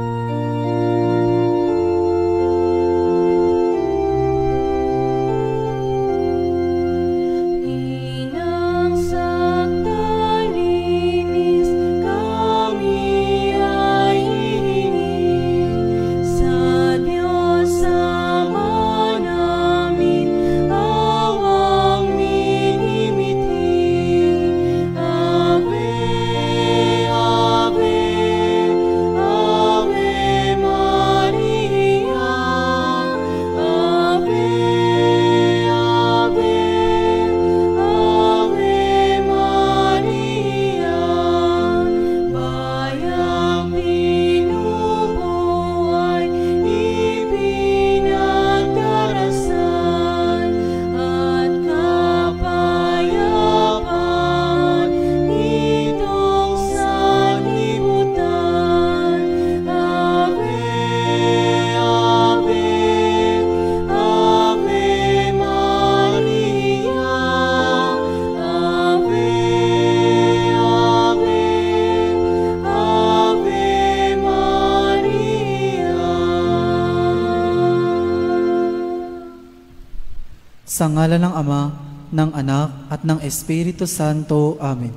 Sa ngalan ng Ama, ng Anak, at ng Espiritu Santo. Amen.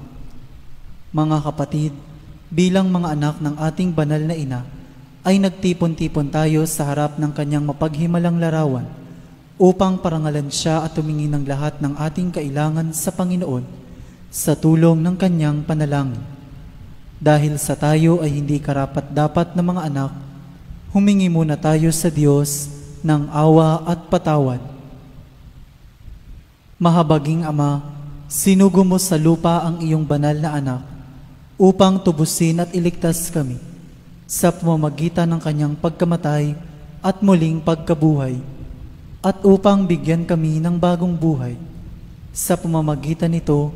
Mga kapatid, bilang mga anak ng ating banal na ina, ay nagtipon-tipon tayo sa harap ng kanyang mapaghimalang larawan upang parangalan siya at tumingin ng lahat ng ating kailangan sa Panginoon sa tulong ng kanyang panalangin. Dahil sa tayo ay hindi karapat-dapat na mga anak, humingi muna tayo sa Diyos ng awa at patawad. Mahabaging Ama, sinugo mo sa lupa ang iyong banal na anak upang tubusin at iligtas kami sa pamamagitan ng kanyang pagkamatay at muling pagkabuhay, at upang bigyan kami ng bagong buhay. Sa pamamagitan nito,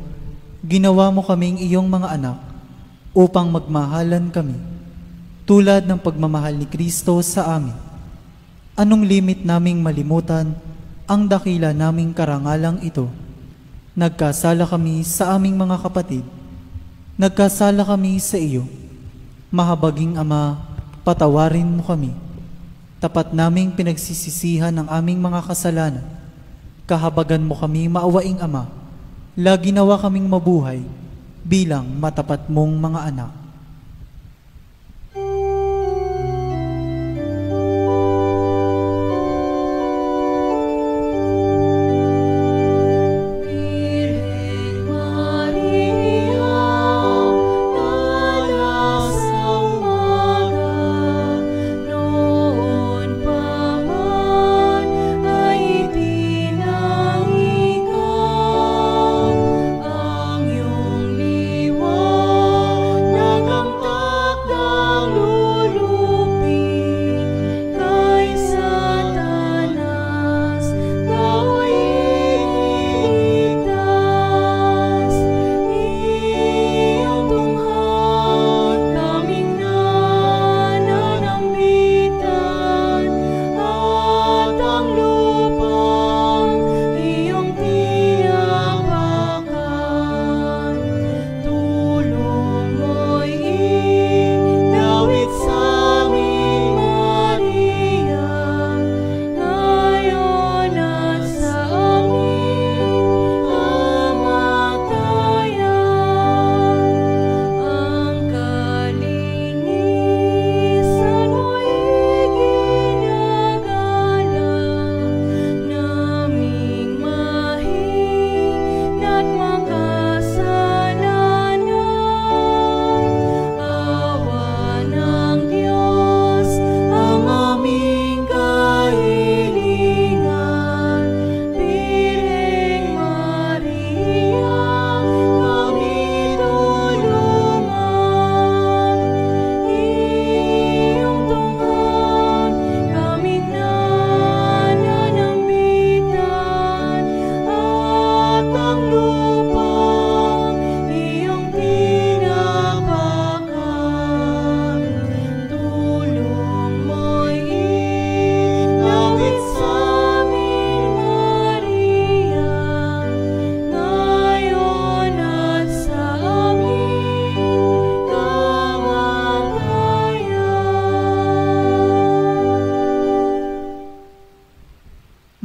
ginawa mo kaming iyong mga anak upang magmahalan kami, tulad ng pagmamahal ni Kristo sa amin. Anong limit naming malimutan ang dakila naming karangalang ito? Nagkasala kami sa aming mga kapatid, nagkasala kami sa iyo. Mahabaging Ama, patawarin mo kami. Tapat naming pinagsisisihan ang aming mga kasalanan. Kahabagan mo kami, maawaing Ama. Lagi nawa kaming mabuhay bilang matapat mong mga anak.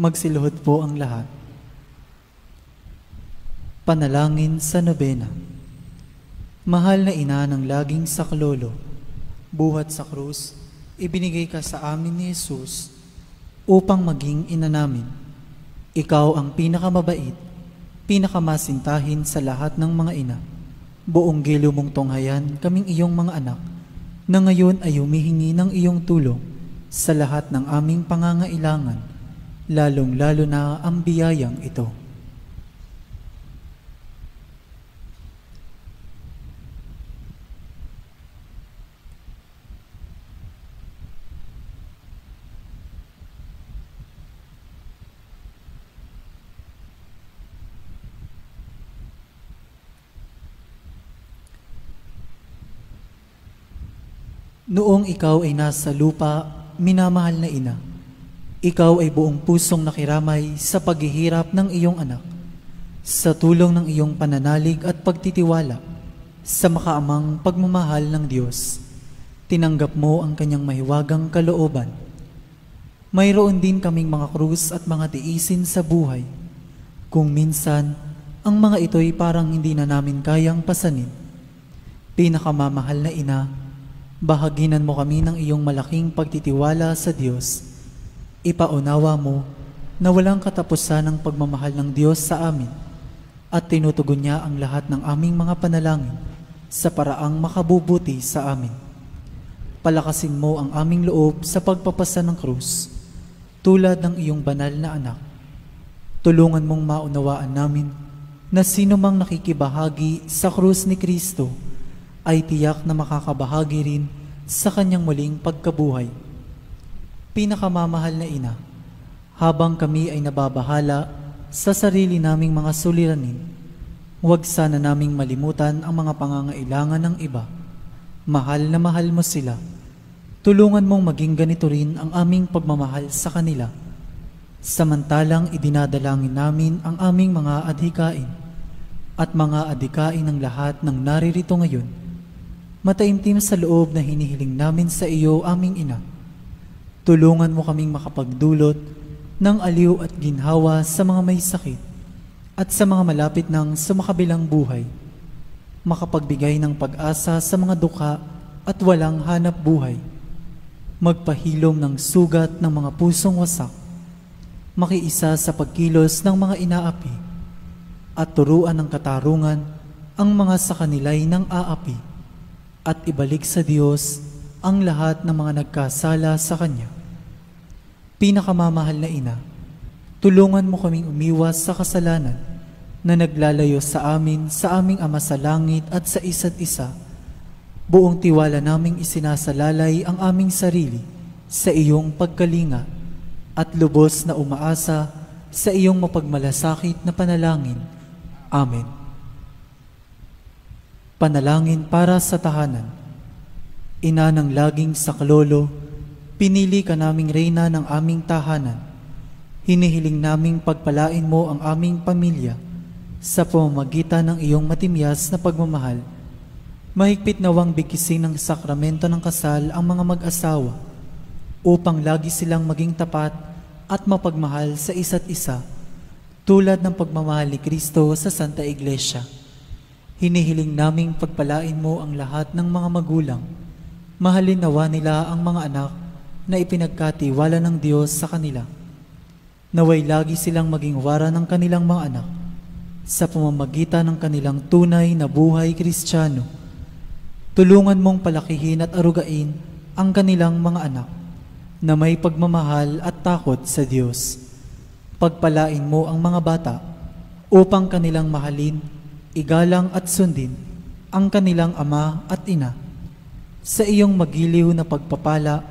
Magsiluhod po ang lahat. Panalangin sa nobena. Mahal na ina ng laging saklolo, buhat sa krus, ibinigay ka sa amin ni Jesus upang maging ina namin. Ikaw ang pinakamabait, pinakamasintahin sa lahat ng mga ina. Buong gilo mong tunghayan kaming iyong mga anak, na ngayon ay humihingi ng iyong tulong sa lahat ng aming pangangailangan, lalong-lalo na ang biyayang ito. Noong ikaw ay nasa lupa, minamahal na ina, ikaw ay buong pusong nakiramay sa paghihirap ng iyong anak, sa tulong ng iyong pananalig at pagtitiwala sa makaamang pagmamahal ng Diyos. Tinanggap mo ang kanyang mahiwagang kalooban. Mayroon din kaming mga krus at mga tiisin sa buhay Kung minsan, ang mga ito'y parang hindi na namin kayang pasanin. Pinakamamahal na ina, bahaginan mo kami ng iyong malaking pagtitiwala sa Diyos. Ipaunawa mo na walang katapusan ang pagmamahal ng Diyos sa amin at tinutugon niya ang lahat ng aming mga panalangin sa paraang makabubuti sa amin. Palakasin mo ang aming loob sa pagpapasa ng krus, tulad ng iyong banal na anak. Tulungan mong maunawaan namin na sino mang nakikibahagi sa krus ni Kristo ay tiyak na makakabahagi rin sa kanyang muling pagkabuhay. Pinakamamahal na ina, habang kami ay nababahala sa sarili naming mga suliranin, huwag sana naming malimutan ang mga pangangailangan ng iba. Mahal na mahal mo sila. Tulungan mong maging ganito rin ang aming pagmamahal sa kanila. Samantalang idinadalangin namin ang aming mga adhikain at mga adhikain ng lahat ng naririto ngayon. Mataimtim sa loob na hinihiling namin sa iyo, aming ina. Tulungan mo kaming makapagdulot ng aliw at ginhawa sa mga may sakit at sa mga malapit ng sumakabilang buhay. Makapagbigay ng pag-asa sa mga dukha at walang hanap buhay. Magpahilom ng sugat ng mga pusong wasak. Makiisa sa pagkilos ng mga inaapi at turuan ng katarungan ang mga sa kanila'y nang aapi at ibalik sa Diyos ang lahat ng mga nagkasala sa Kanya. Pinakamamahal na ina, tulungan mo kaming umiwas sa kasalanan na naglalayo sa amin, sa aming Ama sa langit at sa isa't isa. Buong tiwala naming isinasalalay ang aming sarili sa iyong pagkalinga at lubos na umaasa sa iyong mapagmalasakit na panalangin. Amen. Panalangin para sa tahanan. Ina ng laging saklolo, pinili ka naming reyna ng aming tahanan. Hinihiling naming pagpalain mo ang aming pamilya sa pamamagitan ng iyong matimyas na pagmamahal. Mahigpit nawang bigkisin ng sakramento ng kasal ang mga mag-asawa upang lagi silang maging tapat at mapagmahal sa isa't isa tulad ng pagmamahal ni Kristo sa Santa Iglesia. Hinihiling naming pagpalain mo ang lahat ng mga magulang. Mahalin nawa nila ang mga anak na ipinagkatiwala ng Diyos sa kanila. Naway lagi silang maging wara ng kanilang mga anak sa pamamagitan ng kanilang tunay na buhay Kristiyano. Tulungan mong palakihin at arugain ang kanilang mga anak na may pagmamahal at takot sa Diyos. Pagpalain mo ang mga bata upang kanilang mahalin, igalang at sundin ang kanilang ama at ina. Sa iyong magiliw na pagpapala,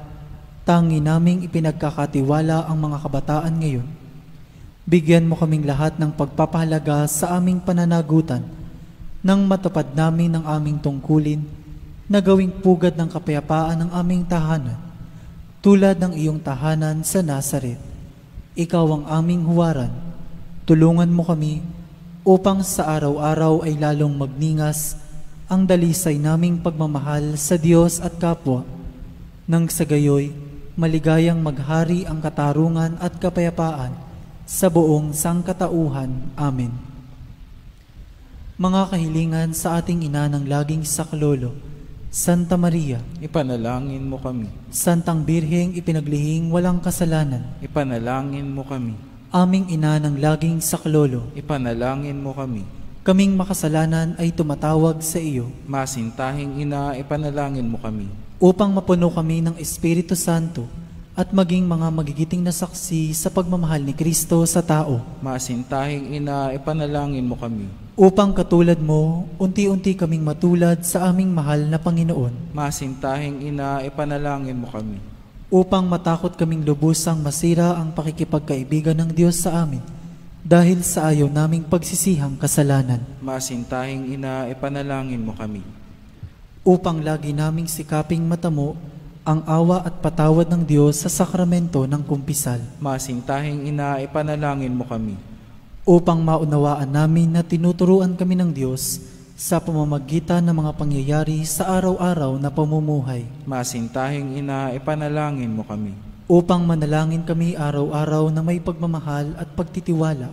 tangi naming ipinagkakatiwala ang mga kabataan ngayon. Bigyan mo kaming lahat ng pagpapahalaga sa aming pananagutan nang matupad namin ang aming tungkulin na gawing pugad ng kapayapaan ng aming tahanan, tulad ng iyong tahanan sa Nazaret. Ikaw ang aming huwaran. Tulungan mo kami upang sa araw-araw ay lalong magningas ang dalisay naming pagmamahal sa Diyos at kapwa, nang sa gayoy maligayang maghari ang katarungan at kapayapaan sa buong sangkatauhan. Amen. Mga kahilingan sa ating ina ng laging saklolo, Santa Maria, ipanalangin mo kami. Santang Birheng ipinaglihing walang kasalanan, Ipanalangin mo kami. aming ina ng laging saklolo, Ipanalangin mo kami. kaming makasalanan ay tumatawag sa iyo Masintahing ina, ipanalangin mo kami. upang mapuno kami ng Espiritu Santo at maging mga magigiting na saksi sa pagmamahal ni Kristo sa tao. Masintahing ina, ipanalangin mo kami. Upang katulad mo, unti-unti kaming matulad sa aming mahal na Panginoon. Masintahing ina, ipanalangin mo kami. Upang matakot kaming lubusang masira ang pakikipagkaibigan ng Diyos sa amin dahil sa ayaw naming pagsisihang kasalanan. Masintahing ina, ipanalangin mo kami. Upang lagi naming sikaping matamo ang awa at patawad ng Diyos sa sakramento ng kumpisal. Masintahing ina, ipanalangin mo kami. Upang maunawaan namin na tinuturuan kami ng Diyos sa pamamagitan ng mga pangyayari sa araw-araw na pamumuhay. Masintahing ina, ipanalangin mo kami. Upang manalangin kami araw-araw na may pagmamahal at pagtitiwala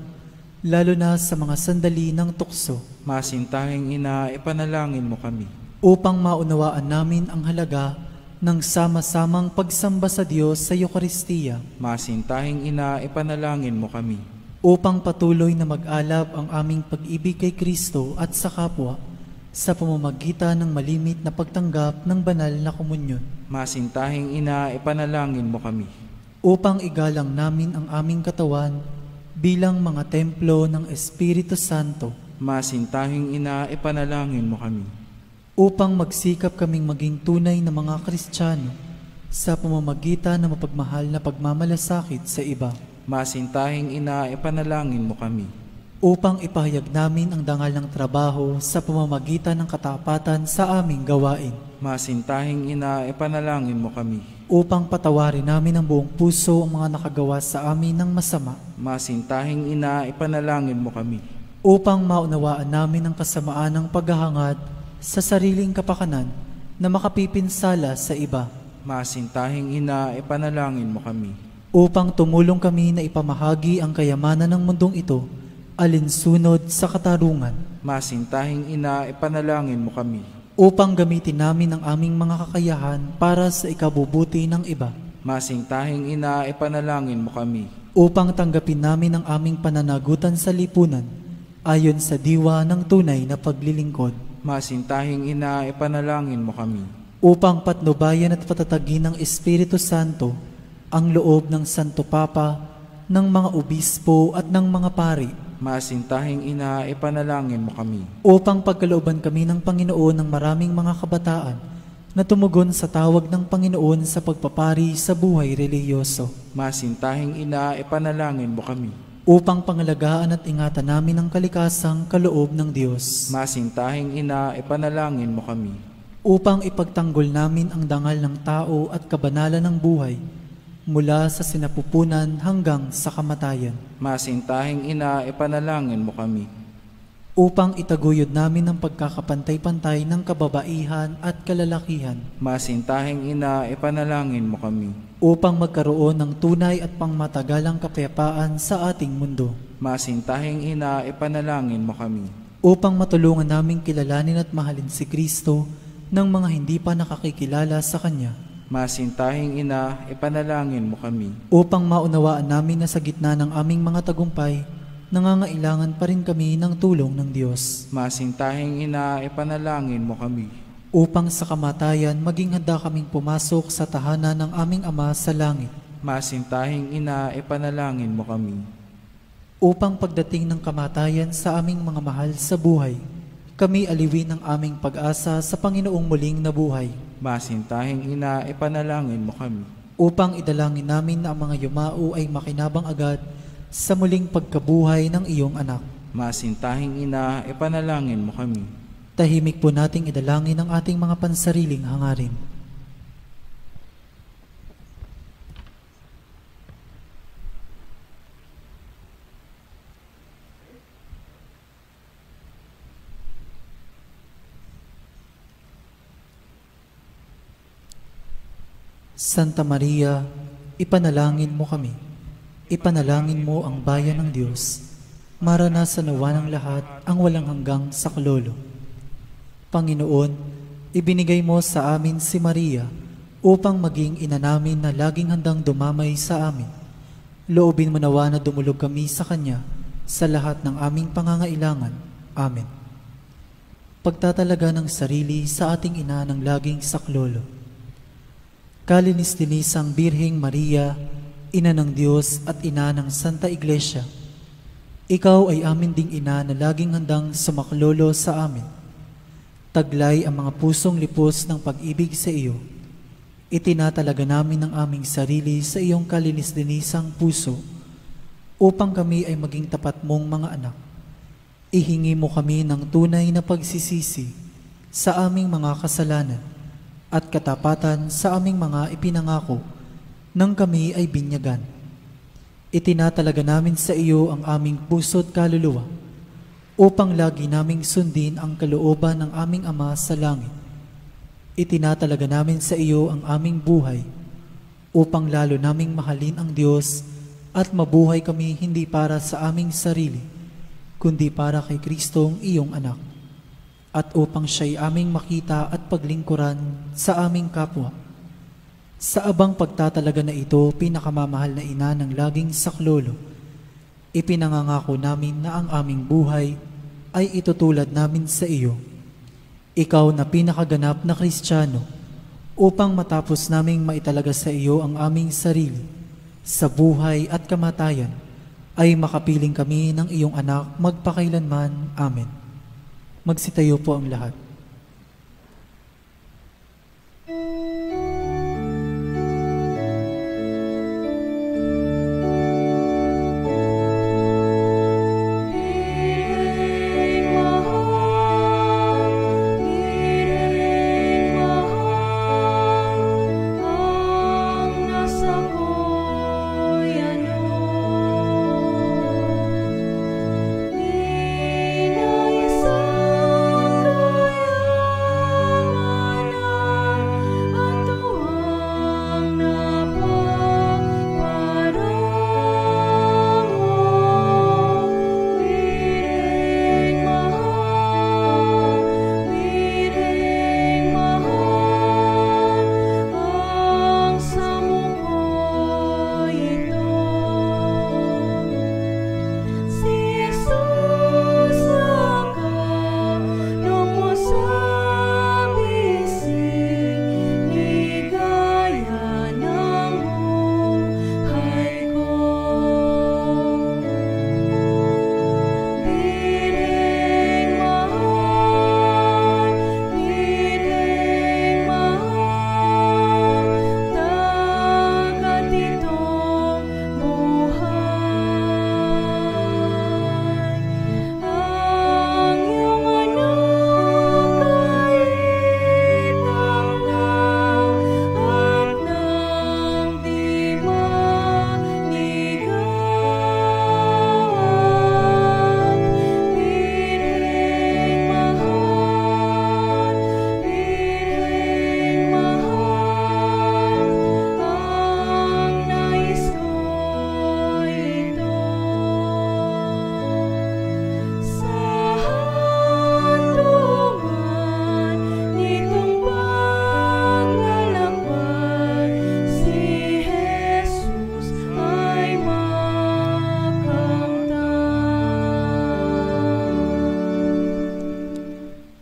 lalo na sa mga sandali ng tukso, Masintahing Ina, ipanalangin mo kami. upang maunawaan namin ang halaga ng sama-samang pagsamba sa Diyos sa Eukaristiya, Masintahing Ina, ipanalangin mo kami. upang patuloy na mag-alab ang aming pag-ibig kay Kristo at sa kapwa sa pamamagitan ng malimit na pagtanggap ng banal na komunyon, Masintahing Ina, ipanalangin mo kami. upang igalang namin ang aming katawan bilang mga templo ng Espiritu Santo, Masintahing Ina, ipanalangin mo kami. upang magsikap kaming maging tunay na mga Kristiyano sa pamamagitan ng mapagmahal na pagmamalasakit sa iba, Masintahing Ina, ipanalangin mo kami. upang ipahayag namin ang dangal ng trabaho sa pamamagitan ng katapatan sa aming gawain, Masintahing Ina, ipanalangin mo kami. upang patawarin namin ng buong puso ang mga nakagawa sa amin ng masama, Masintahing Ina, ipanalangin mo kami. upang maunawaan namin ang kasamaan ng paghahangad sa sariling kapakanan na makapipinsala sa iba, Masintahing Ina, ipanalangin mo kami. upang tumulong kami na ipamahagi ang kayamanan ng mundong ito alinsunod sa katarungan, Masintahing Ina, ipanalangin mo kami. upang gamitin namin ang aming mga kakayahan para sa ikabubuti ng iba, Masintahing Ina, ipanalangin mo kami. upang tanggapin namin ang aming pananagutan sa lipunan ayon sa diwa ng tunay na paglilingkod, Masintahing Ina, ipanalangin mo kami. upang patnubayan at patatagin ng Espiritu Santo ang loob ng Santo Papa, ng mga obispo at ng mga pari, Masintahing Ina, ipanalangin mo kami. upang pagkalooban kami ng Panginoon ng maraming mga kabataan na tumugon sa tawag ng Panginoon sa pagpapari sa buhay relihiyoso, Masintahing Ina, ipanalangin mo kami. upang pangalagaan at ingatan namin ang kalikasang kaloob ng Diyos, Masintahing Ina, ipanalangin mo kami. upang ipagtanggol namin ang dangal ng tao at kabanalan ng buhay mula sa sinapupunan hanggang sa kamatayan, Masintahing Ina, ipanalangin mo kami. upang itaguyod namin ang pagkakapantay-pantay ng kababaihan at kalalakihan, Masintahing Ina, ipanalangin mo kami. upang magkaroon ng tunay at pangmatagalang kapayapaan sa ating mundo, Masintahing Ina, ipanalangin mo kami. upang matulungan naming kilalanin at mahalin si Kristo ng mga hindi pa nakakikilala sa Kanya, Masintahing Ina, ipanalangin mo kami. upang maunawaan namin na sa gitna ng aming mga tagumpay, nangangailangan pa rin kami ng tulong ng Diyos, Masintahing Ina, ipanalangin mo kami. upang sa kamatayan maging handa kaming pumasok sa tahanan ng aming Ama sa langit, Masintahing Ina, ipanalangin mo kami. upang pagdating ng kamatayan sa aming mga mahal sa buhay, kami aliwin ng aming pag-asa sa Panginoong muling nabuhay, Masintahing Ina, ipanalangin mo kami. upang idalangin namin na ang mga yumao ay makinabang agad sa muling pagkabuhay ng iyong anak. Masintahing Ina, ipanalangin mo kami. Tahimik po nating idalangin ang ating mga pansariling hangarin. Santa Maria, ipanalangin mo kami. Ipanalangin mo ang bayan ng Diyos. Maranasan nawa ng lahat ang walang hanggang saklolo. Panginoon, ibinigay mo sa amin si Maria upang maging ina namin na laging handang dumamay sa amin. Loobin mo nawa na dumulog kami sa Kanya sa lahat ng aming pangangailangan. Amen. Pagtatalaga ng sarili sa ating ina ng laging saklolo. Kalinis-linisang Birheng Maria, Ina ng Diyos at Ina ng Santa Iglesia, Ikaw ay amin ding ina na laging handang sumaklolo sa amin. Taglay ang mga pusong lipos ng pag-ibig sa iyo. Itinatalaga namin ang aming sarili sa iyong kalinis-linisang puso upang kami ay maging tapat mong mga anak. Ihingi mo kami ng tunay na pagsisisi sa aming mga kasalanan at katapatan sa aming mga ipinangako nang kami ay binyagan. Itinatalaga namin sa iyo ang aming puso't kaluluwa upang lagi naming sundin ang kalooban ng aming Ama sa langit. Itinatalaga namin sa iyo ang aming buhay upang lalo naming mahalin ang Diyos at mabuhay kami hindi para sa aming sarili, kundi para kay Kristong iyong anak, at upang siya'y aming makita at paglingkuran sa aming kapwa. Sa abang pagtatalaga na ito, pinakamamahal na ina ng laging saklolo, ipinangangako namin na ang aming buhay ay itutulad namin sa iyo. Ikaw na pinakaganap na Kristiyano, upang matapos naming maitalaga sa iyo ang aming sarili, sa buhay at kamatayan, ay makapiling kami ng iyong anak magpakailanman. Amen. Magsitayo po ang lahat.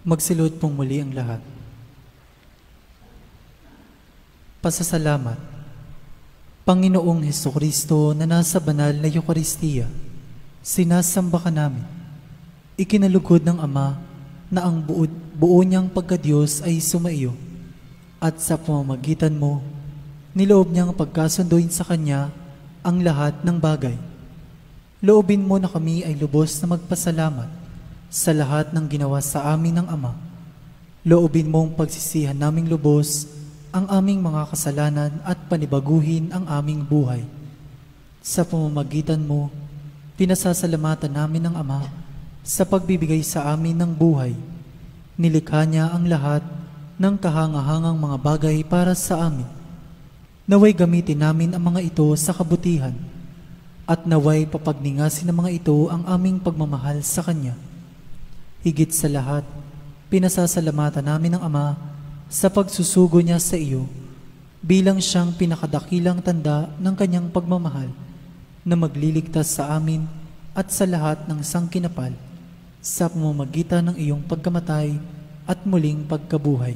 Magsilod pong muli ang lahat. Pasasalamat. Panginoong Hesukristo na nasa banal na Eucharistia, sinasamba ka namin. Ikinalugod ng Ama na ang buo niyang pagkadiyos ay sumaiyo, at sa pamamagitan mo, niloob niyang pagkasunduin sa Kanya ang lahat ng bagay. Loobin mo na kami ay lubos na magpasalamat sa lahat ng ginawa sa amin ng Ama. Loobin mong pagsisihan naming lubos ang aming mga kasalanan at panibaguhin ang aming buhay. Sa pamamagitan mo, pinasasalamatan namin ng Ama sa pagbibigay sa amin ng buhay. Nilikha niya ang lahat ng kahangahangang mga bagay para sa amin. Naway gamitin namin ang mga ito sa kabutihan, at naway papagningasin ng mga ito ang aming pagmamahal sa Kanya. Higit sa lahat, pinasasalamatan namin ng Ama sa pagsusugo niya sa iyo bilang siyang pinakadakilang tanda ng Kanyang pagmamahal na magliligtas sa amin at sa lahat ng sangkinapal sa pamamagitan ng iyong pagkamatay at muling pagkabuhay.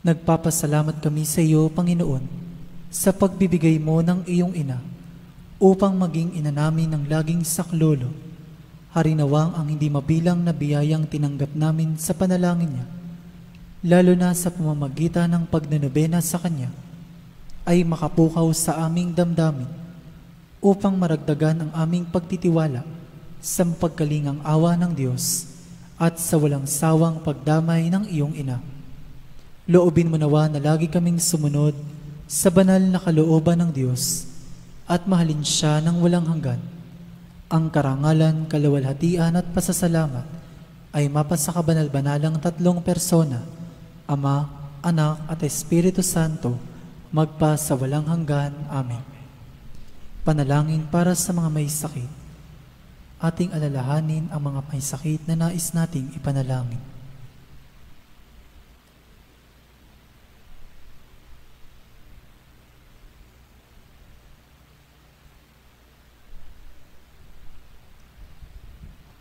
Nagpapasalamat kami sa iyo, Panginoon, sa pagbibigay mo ng iyong ina upang maging ina namin ng laging saklolo. Harinawang ang hindi mabilang na biyayang tinanggap namin sa panalangin niya, lalo na sa pamamagitan ng pagnanobena sa Kanya, ay makapukaw sa aming damdamin upang maragdagan ang aming pagtitiwala sa pagkalingang awa ng Diyos at sa walang sawang pagdamay ng iyong ina. Loobin mo nawa na lagi kaming sumunod sa banal na kalooban ng Diyos at mahalin siya ng walang hanggan. Ang karangalan, kaluwalhatian at pasasalamat ay mapasa kabanal-banalang tatlong persona, Ama, Anak at Espiritu Santo, magpa sa walang hanggan. Amen. Panalangin para sa mga may sakit. ating alalahanin ang mga may sakit na nais nating ipanalangin.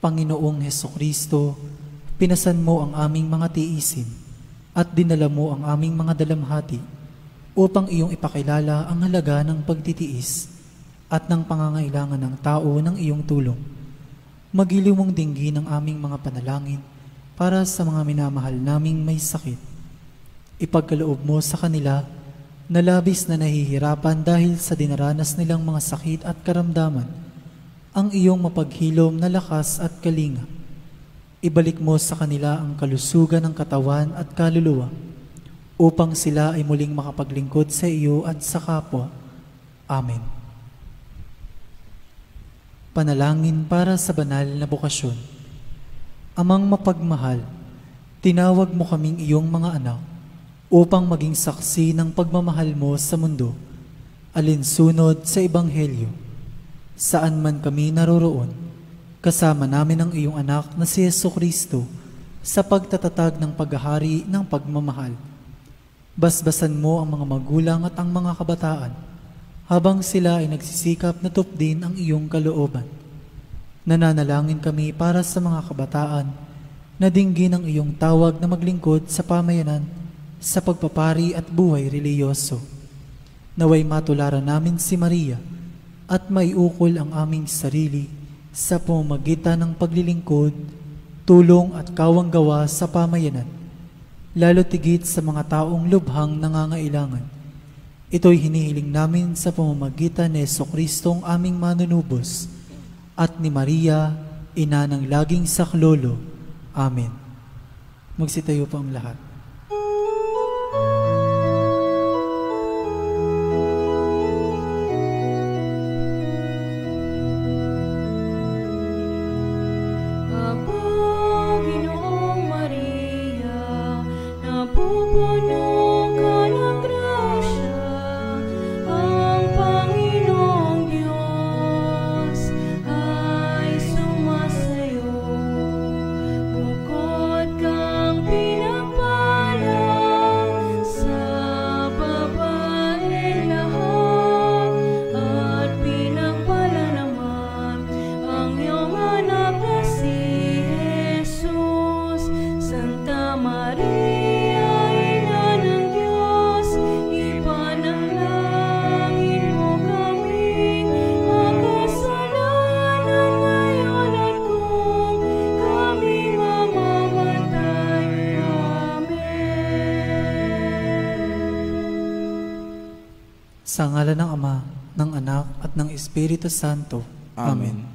Panginoong Hesukristo, pinasan mo ang aming mga tiisin at dinala mo ang aming mga dalamhati upang iyong ipakilala ang halaga ng pagtitiis at ng pangangailangan ng tao ng iyong tulong. Magiliw mong dinggin ang aming mga panalangin para sa mga minamahal naming may sakit. Ipagkaloob mo sa kanila na labis na nahihirapan dahil sa dinaranas nilang mga sakit at karamdaman ang iyong mapaghilom na lakas at kalinga. Ibalik mo sa kanila ang kalusugan ng katawan at kaluluwa upang sila ay muling makapaglingkod sa iyo at sa kapwa. Amen. Panalangin para sa banal na bokasyon. Amang mapagmahal, tinawag mo kaming iyong mga anak upang maging saksi ng pagmamahal mo sa mundo, alinsunod sa Ebanghelyo. Saan man kami naroroon, kasama namin ang iyong anak na si Jesucristo sa pagtatatag ng paghahari ng pagmamahal. Basbasan mo ang mga magulang at ang mga kabataan habang sila ay nagsisikap na tupdin ang iyong kalooban. Nananalangin kami para sa mga kabataan na dinggin ang iyong tawag na maglingkod sa pamayanan, sa pagpapari at buhay reliyoso. Naway matularan namin si Maria at maiukol ang aming sarili sa pamamagitan ng paglilingkod, tulong at kawanggawa sa pamayanan, lalo tigit sa mga taong lubhang nangangailangan. Ito'y hinihiling namin sa pamamagitan ni Jesucristong aming manunubos at ni Maria, ina ng laging saklolo. Amen. Magsitayo po ang lahat. Sa ngalan ng Ama, ng Anak, at ng Espiritu Santo. Amen.